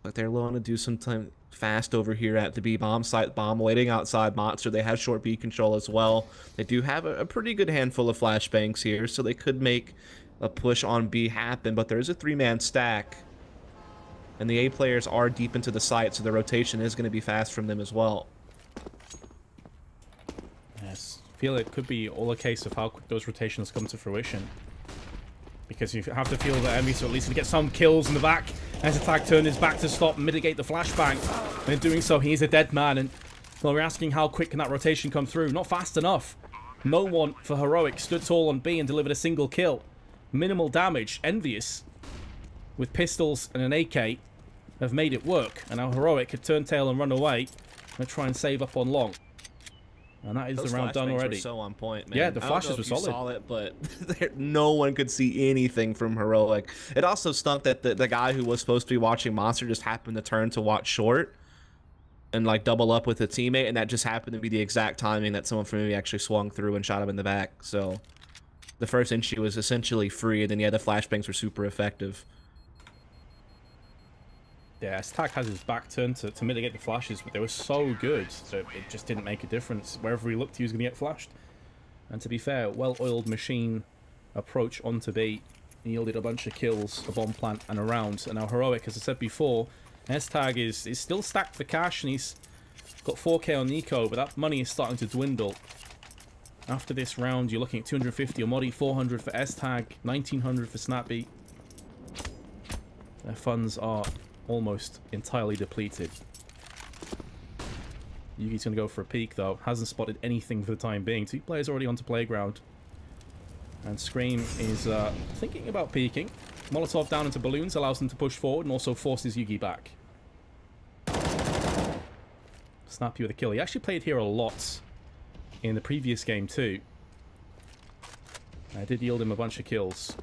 But they're willing to do something fast over here at the B bomb site. Bomb waiting outside Monster. They have short B control as well. They do have a pretty good handful of flashbangs here, so they could make a push on B happen, but there is a 3-man stack, and the A players are deep into the site, so the rotation is going to be fast from them as well. Yes, I feel it could be all a case of how quick those rotations come to fruition, because you have to feel that EnVyUs at least get some kills in the back as Attack turned his back to stop and mitigate the flashbang, and in doing so he is a dead man. And well, we're asking how quick can that rotation come through? Not fast enough. No one for Heroic stood tall on B and delivered a single kill. Minimal damage. EnVyUs with pistols and an AK have made it work, and now Heroic could turn tail and run away and try and save up on long. And that is the round done already. Were so on point, man. Yeah, the flashes were solid. Saw it, but no one could see anything from Heroic. It also stunk that the guy who was supposed to be watching Monster just happened to turn to watch short and like double up with a teammate, and that just happened to be the exact timing that someone from me actually swung through and shot him in the back. So the first inch was essentially free, and then yeah, the flashbangs were super effective. Yeah, Stack has his back turned to mitigate the flashes, but they were so good that it just didn't make a difference. Wherever he looked, he was going to get flashed. And to be fair, well-oiled machine approach onto B yielded a bunch of kills, a bomb plant, and a round. And now Heroic, as I said before, S-Tag is still stacked for cash, and he's got 4k on Nico, but that money is starting to dwindle. After this round, you're looking at 250 on Moddy, 400 for S-Tag, 1900 for Snappy. Their funds are almost entirely depleted. Yugi's going to go for a peek, though. Hasn't spotted anything for the time being. 2 players already onto Playground. And Scream is thinking about peeking. Molotov down into balloons allows them to push forward and also forces Yugi back. Snappy with a kill. He actually played here a lot in the previous game, too. I did yield him a bunch of kills.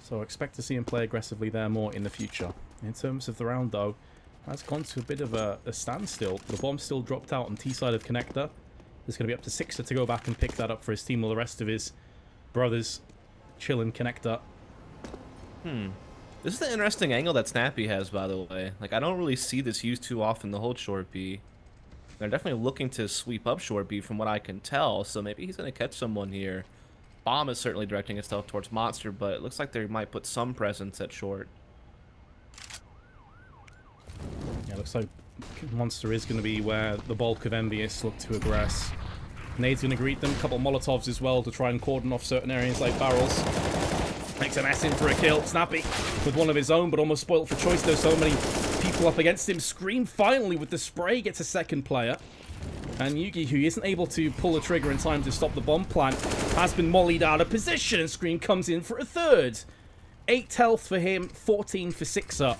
So expect to see him play aggressively there more in the future. In terms of the round, though, has gone to a bit of a standstill. The bomb still dropped out on T side of Connector. There's going to be up to Sixer to go back and pick that up for his team, while the rest of his brothers chill in Connector. This is the interesting angle that Snappy has, by the way. Like, I don't really see this used too often, the hold short B. They're definitely looking to sweep up short B from what I can tell, so maybe he's going to catch someone here. Bomb is certainly directing itself towards Monster, but it looks like they might put some presence at short. Yeah, looks like Monster is going to be where the bulk of EnVyUs look to aggress. Nade's going to greet them, a couple of Molotovs as well to try and cordon off certain areas like barrels. Makes a mess in for a kill. Snappy with one of his own, but almost spoiled for choice. There's so many people up against him. Scream finally with the spray gets a second player. And Yugi, who isn't able to pull the trigger in time to stop the bomb plant, has been mollied out of position, and Scream comes in for a third. 8 health for him, 14 for Sixer.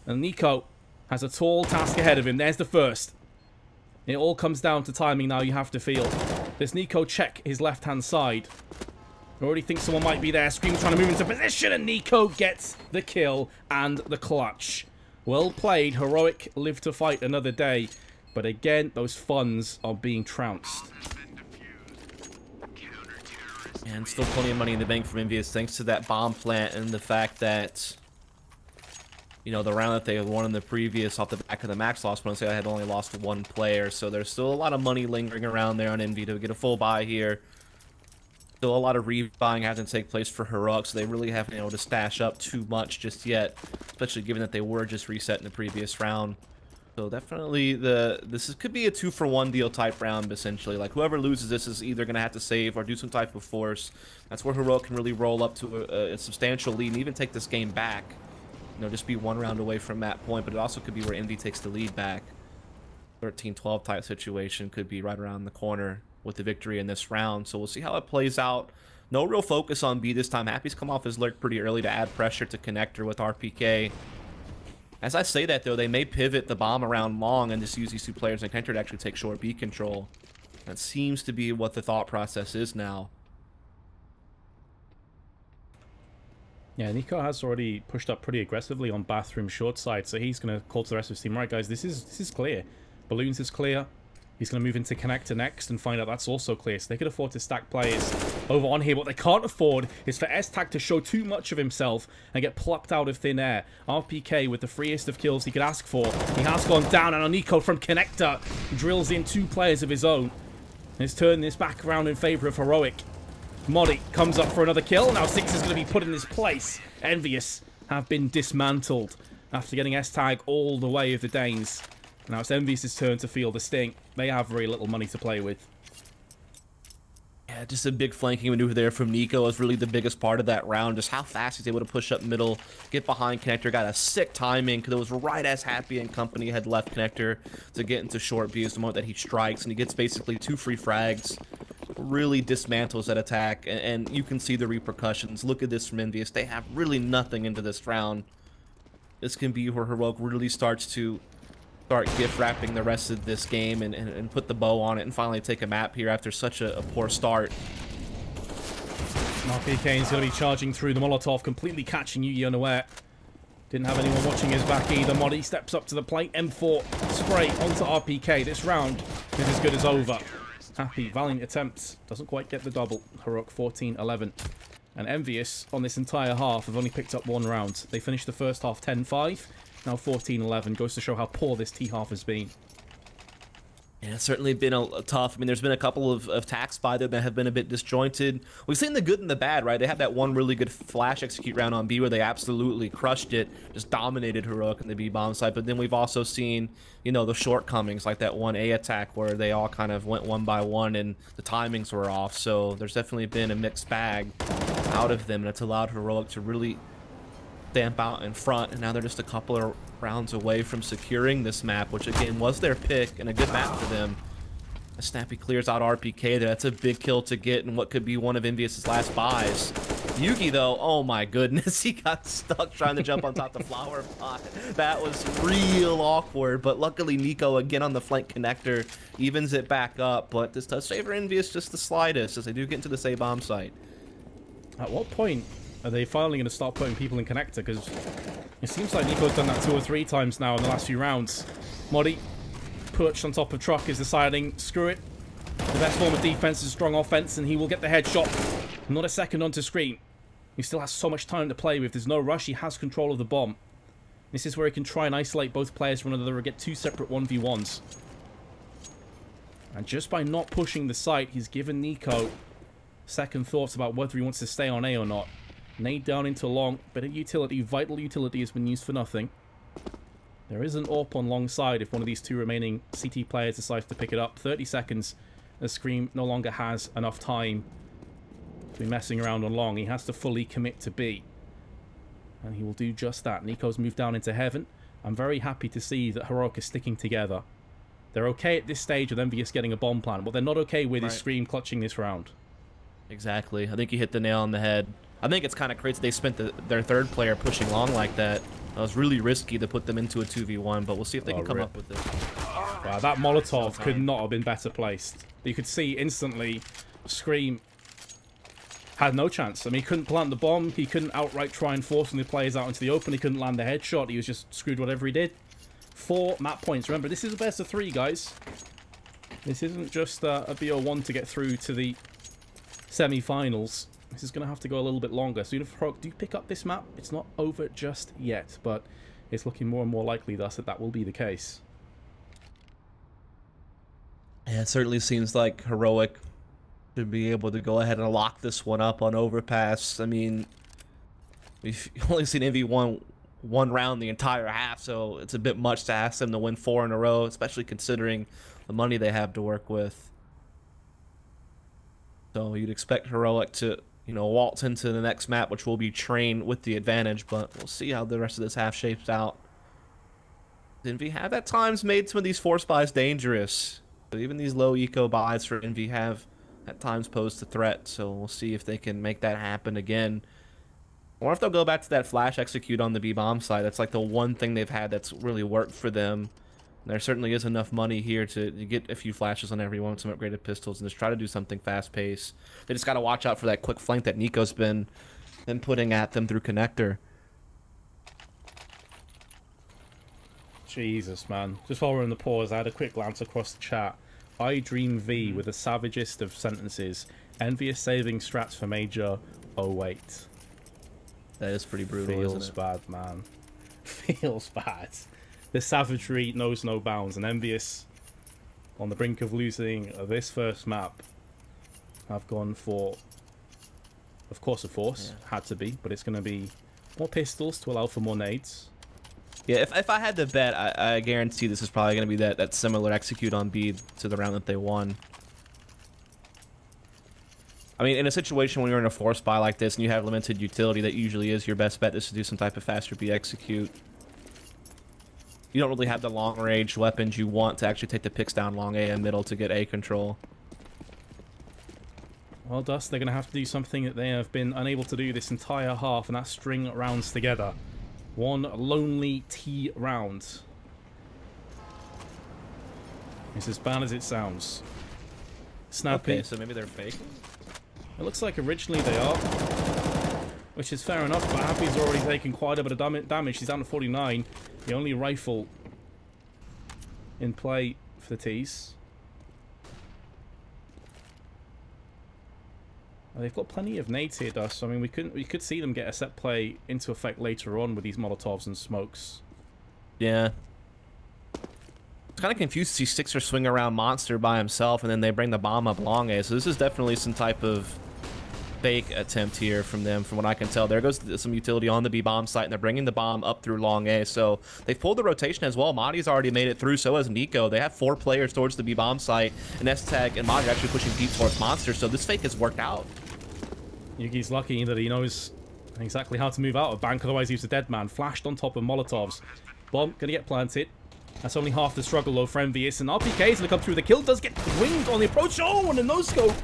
And Nico has a tall task ahead of him. There's the first. It all comes down to timing now, you have to feel. Does Nico check his left-hand side? I already think someone might be there. Scream trying to move into position, and Nico gets the kill and the clutch. Well played. Heroic live to fight another day. But again, those funds are being trounced. And still plenty of money in the bank from EnVyUs thanks to that bomb plant and the fact that, you know, the round that they had won in the previous off the back of the max loss, when I say I had only lost 1 player. So there's still a lot of money lingering around there on EnVy to get a full buy here. Still a lot of rebuying having to take place for Heroic, so they really haven't been able to stash up too much just yet, especially given that they were just reset in the previous round. So definitely could be a 2-for-1 deal type round, essentially. Like, whoever loses this is either going to have to save or do some type of force. That's where Heroic can really roll up to a substantial lead and even take this game back. You know, just be 1 round away from that point, but it also could be where EnVy takes the lead back. 13-12 type situation could be right around the corner with the victory in this round. So we'll see how it plays out. No real focus on B this time. Happy's come off his lurk pretty early to add pressure to Connector with RPK. As I say that, though, they may pivot the bomb around long and just use these 2 players in Connector to actually take short B control. That seems to be what the thought process is now. Yeah, Nico has already pushed up pretty aggressively on bathroom short side, so he's going to call to the rest of his team, right, guys, this is clear. Balloons is clear. He's going to move into Connector next and find out that's also clear. So they could afford to stack players over on here. What they can't afford is for S-Tag to show too much of himself and get plucked out of thin air. RPK with the freest of kills he could ask for. He has gone down, and Nico from Connector drills in 2 players of his own. He's turned this back around in favor of Heroic. Modi comes up for another kill. Now Six is going to be put in his place. EnVyUs have been dismantled after getting S-Tag all the way of the Danes. Now it's EnVyUs' turn to feel the sting. They have very little money to play with. Yeah, just a big flanking maneuver there from Nico is really the biggest part of that round. Just how fast he's able to push up middle, get behind Connector. Got a sick timing because it was right as Happy and company had left Connector to get into short B. Is the moment that he strikes, and he gets basically 2 free frags. Really dismantles that attack, and you can see the repercussions. Look at this from EnVyUs. They have really nothing into this round. This can be where Heroic really starts to gift wrapping the rest of this game and put the bow on it and finally take a map here after such a poor start. RPK is going to be charging through the Molotov, completely catching Yugi unaware. Didn't have anyone watching his back either. Modi steps up to the plate. M4 spray onto RPK. This round is as good as over. Happy, valiant attempts. Doesn't quite get the double. Heroic 14-11. And EnVyUs on this entire half have only picked up 1 round. They finished the first half 10-5. Now 14-11. Goes to show how poor this T-half has been. Yeah, it's certainly been a tough. I mean, there's been a couple of attacks by them that have been a bit disjointed. We've seen the good and the bad, right? They had that one really good flash execute round on B where they absolutely crushed it, just dominated Heroic in the B bomb site. But then we've also seen, you know, the shortcomings, like that 1A attack where they all kind of went 1 by 1 and the timings were off. So there's definitely been a mixed bag out of them, and it's allowed Heroic to really stamp out in front, and now they're just a couple of rounds away from securing this map, which again was their pick and a good map for them. As Snappy clears out RPK there, that's a big kill to get in what could be one of EnVyUs' last buys. Yugi though, oh my goodness, he got stuck trying to jump on top the flower pot. That was real awkward, but luckily Nico again on the flank Connector evens it back up, but this does favor EnVyUs just the slightest as they do get into this A bomb site. At what point are they finally going to start putting people in Connector? Because it seems like Nico's done that 2 or 3 times now in the last few rounds. Modi, perched on top of Truck, is deciding, screw it. The best form of defense is strong offense, and he will get the headshot. Not a second onto Scream. He still has so much time to play with. There's no rush. He has control of the bomb. This is where he can try and isolate both players from one another and get 2 separate 1v1s. And just by not pushing the site, he's given Nico second thoughts about whether he wants to stay on A or not. Nade down into long. Bit of utility. Vital utility has been used for nothing. There is an AWP on long side if one of these 2 remaining CT players decides to pick it up. 30 seconds as Scream no longer has enough time to be messing around on long. He has to fully commit to B. And he will do just that. Nico's moved down into heaven. I'm very happy to see that Heroic is sticking together. They're okay at this stage with EnVyUs getting a bomb plant. What they're not okay with is Scream clutching this round. Exactly. I think you hit the nail on the head. I think it's kind of crazy they spent their third player pushing long like that. It was really risky to put them into a 2v1, but we'll see if they can come up with it. Wow, that Molotov could not have been better placed. You could see instantly Scream had no chance. I mean, he couldn't plant the bomb. He couldn't outright try and force the players out into the open. He couldn't land the headshot. He was just screwed whatever he did. 4 map points. Remember, this is a best of 3, guys. This isn't just a BO1 to get through to the semi-finals. This is going to have to go a little bit longer. So if Heroic do pick up this map, it's not over just yet, but it's looking more and more likely thus that will be the case. Yeah, it certainly seems like Heroic should be able to go ahead and lock this one up on Overpass. I mean, we've only seen EnVy one round the entire half, so it's a bit much to ask them to win 4 in a row, especially considering the money they have to work with. So you'd expect Heroic to, you know, waltz into the next map, which will be Train with the advantage, but we'll see how the rest of this half shapes out. EnVy have at times made some of these force buys dangerous, but even these low eco buys for EnVy have at times posed a threat, so we'll see if they can make that happen again. Or if they'll go back to that flash execute on the B-bomb side. That's like the one thing they've had that's really worked for them. And there certainly is enough money here to get a few flashes on everyone, some upgraded pistols, and just try to do something fast-paced. They just got to watch out for that quick flank that Nico's been putting at them through connector. Jesus, man. Just while we're in the pause, I had a quick glance across the chat. iDreamV with the savagest of sentences. Envious saving strats for Major 08. That is pretty brutal, Feels isn't it? bad, man. Feels bad. The savagery knows no bounds, and EnVyUs, on the brink of losing this first map, have gone for, of course, a force. Yeah. Had to be, but it's going to be more pistols to allow for more nades. Yeah, if I had to bet, I guarantee this is probably going to be that similar execute on B to the round that they won. I mean, in a situation when you're in a force buy like this and you have limited utility, that usually is your best bet, is to do some type of faster B execute. You don't really have the long-range weapons you want to actually take the picks down long A and middle to get A control. Well, Dust, they're going to have to do something that they have been unable to do this entire half, and that's string rounds together. One lonely T round. It's as bad as it sounds. Snappy. Okay, so maybe they're fake. It looks like originally they are, which is fair enough, but Happy's already taken quite a bit of damage. He's down to 49. The only rifle in play for the T's. They've got plenty of nades here, Dust. So, I mean, we could see them get a set play into effect later on with these Molotovs and smokes. Yeah. It's kind of confused to see Sixer swing around Monster by himself, and then they bring the bomb up long A. So this is definitely some type of fake attempt here from them, from what I can tell. There goes some utility on the B-bomb site, and they're bringing the bomb up through long A. So they've pulled the rotation as well. Madi's already made it through, so has Nico. They have 4 players towards the B-bomb site, and S-Tag and Madi are actually pushing deep towards Monster, so this fake has worked out. Yugi's lucky that he knows exactly how to move out of bank, otherwise he's a dead man. Flashed on top of Molotovs. Bomb gonna get planted. That's only half the struggle though for EnVyUs, and RPK is gonna come through. The kill does get winged on the approach. Oh, and a no-scope.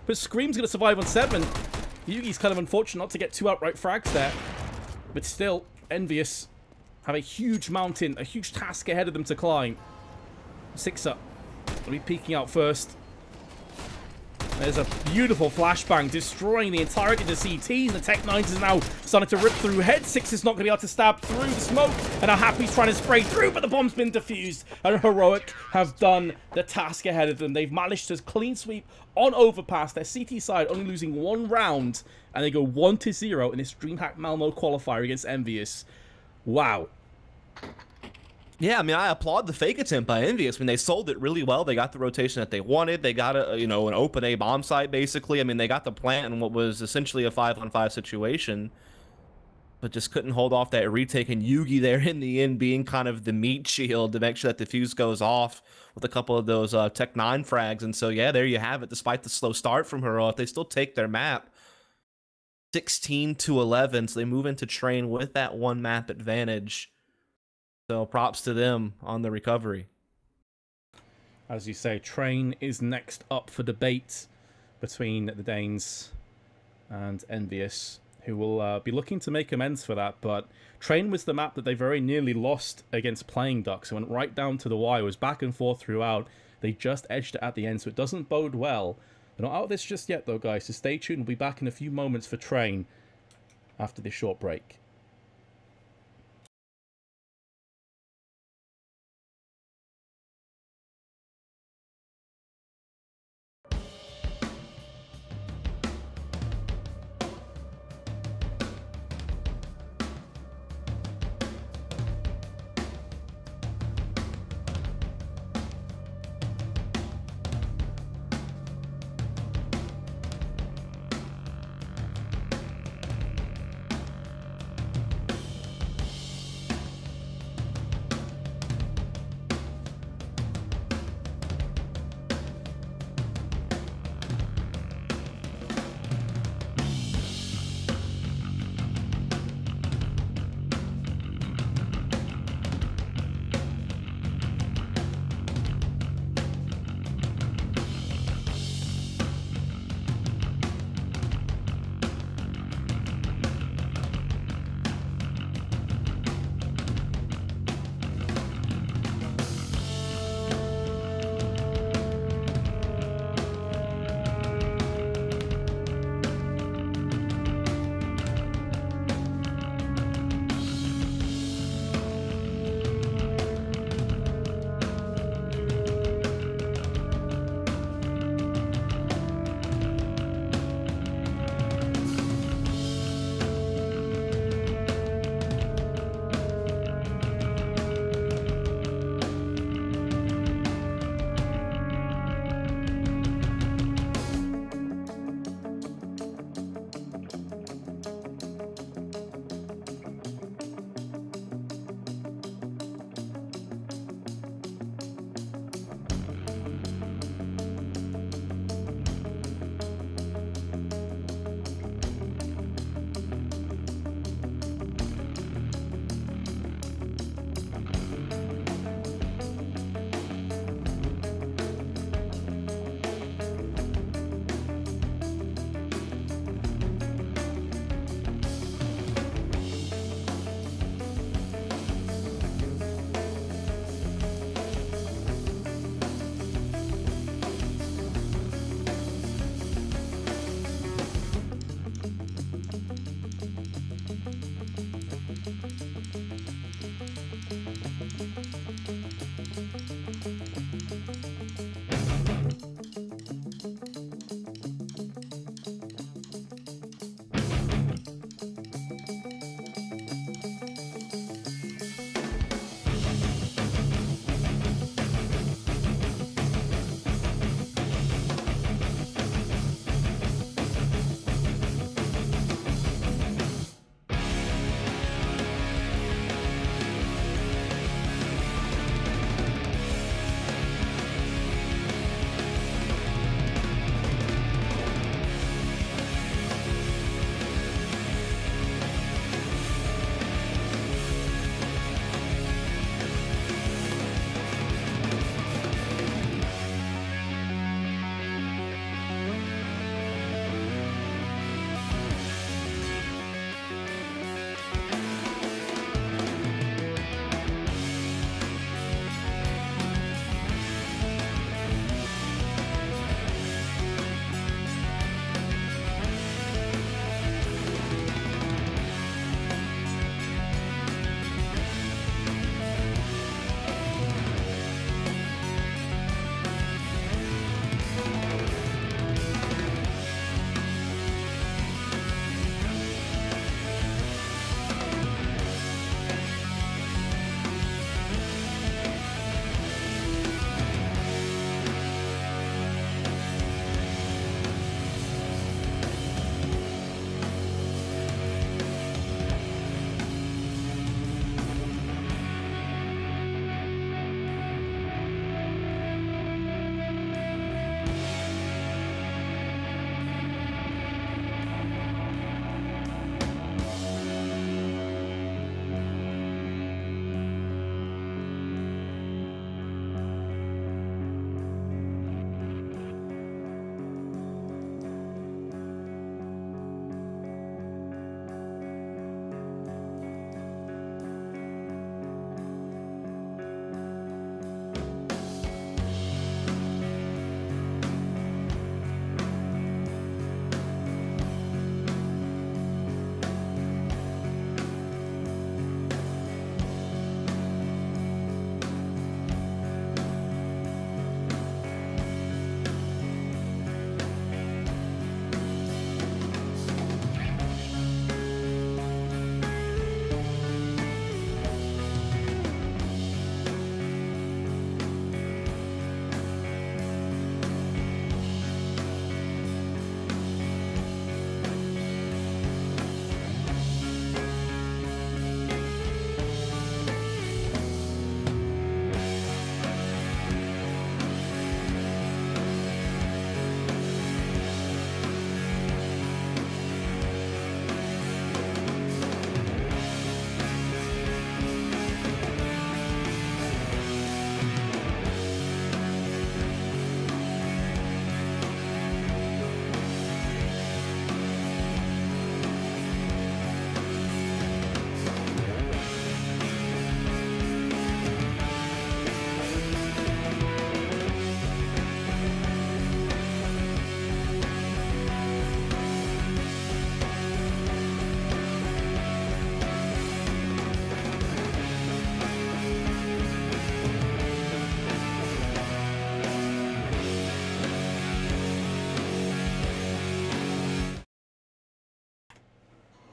But Scream's gonna survive on 7. Yugi's kind of unfortunate not to get 2 outright frags there. But still, EnVyUs have a huge mountain, a huge task ahead of them to climb. Sixer will be peeking out first. There's a beautiful flashbang destroying the entirety of the CTs. The Tech-9s is now starting to rip through head. Six is not going to be able to stab through the smoke. And now Happy's trying to spray through, but the bomb's been defused. And Heroic have done the task ahead of them. They've managed to clean sweep on Overpass. Their CT side only losing 1 round. And they go 1-0 in this DreamHack Malmö qualifier against EnVyUs. Wow. Yeah, I mean, I applaud the fake attempt by EnVyUs. I mean, they sold it really well. They got the rotation that they wanted. They got a, you know, an open A bomb site, basically. I mean, they got the plant in what was essentially a 5-on-5 situation, but just couldn't hold off that retake. And Yugi there in the end being kind of the meat shield to make sure that the fuse goes off with a couple of those Tech-9 frags. And so, yeah, there you have it. Despite the slow start from Heroic, they still take their map 16-11. So they move into Train with that 1 map advantage. So props to them on the recovery. As you say, Train is next up for debate between the Danes and EnVyUs, who will be looking to make amends for that. But Train was the map that they very nearly lost against Playing Ducks. It went right down to the wire. It was back and forth throughout. They just edged it at the end, so it doesn't bode well. They're not out of this just yet, though, guys, so stay tuned. We'll be back in a few moments for Train after this short break.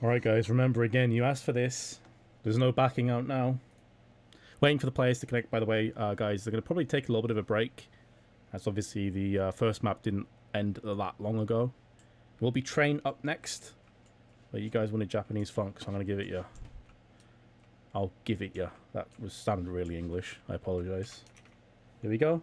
Alright guys, remember again, you asked for this. There's no backing out now. Waiting for the players to connect, by the way, guys. They're going to probably take a little bit of a break, as obviously the first map didn't end that long ago. We'll be Train up next. But you guys wanted Japanese funk, so I'm going to give it you. I'll give it you. That sounded really English. I apologise. Here we go.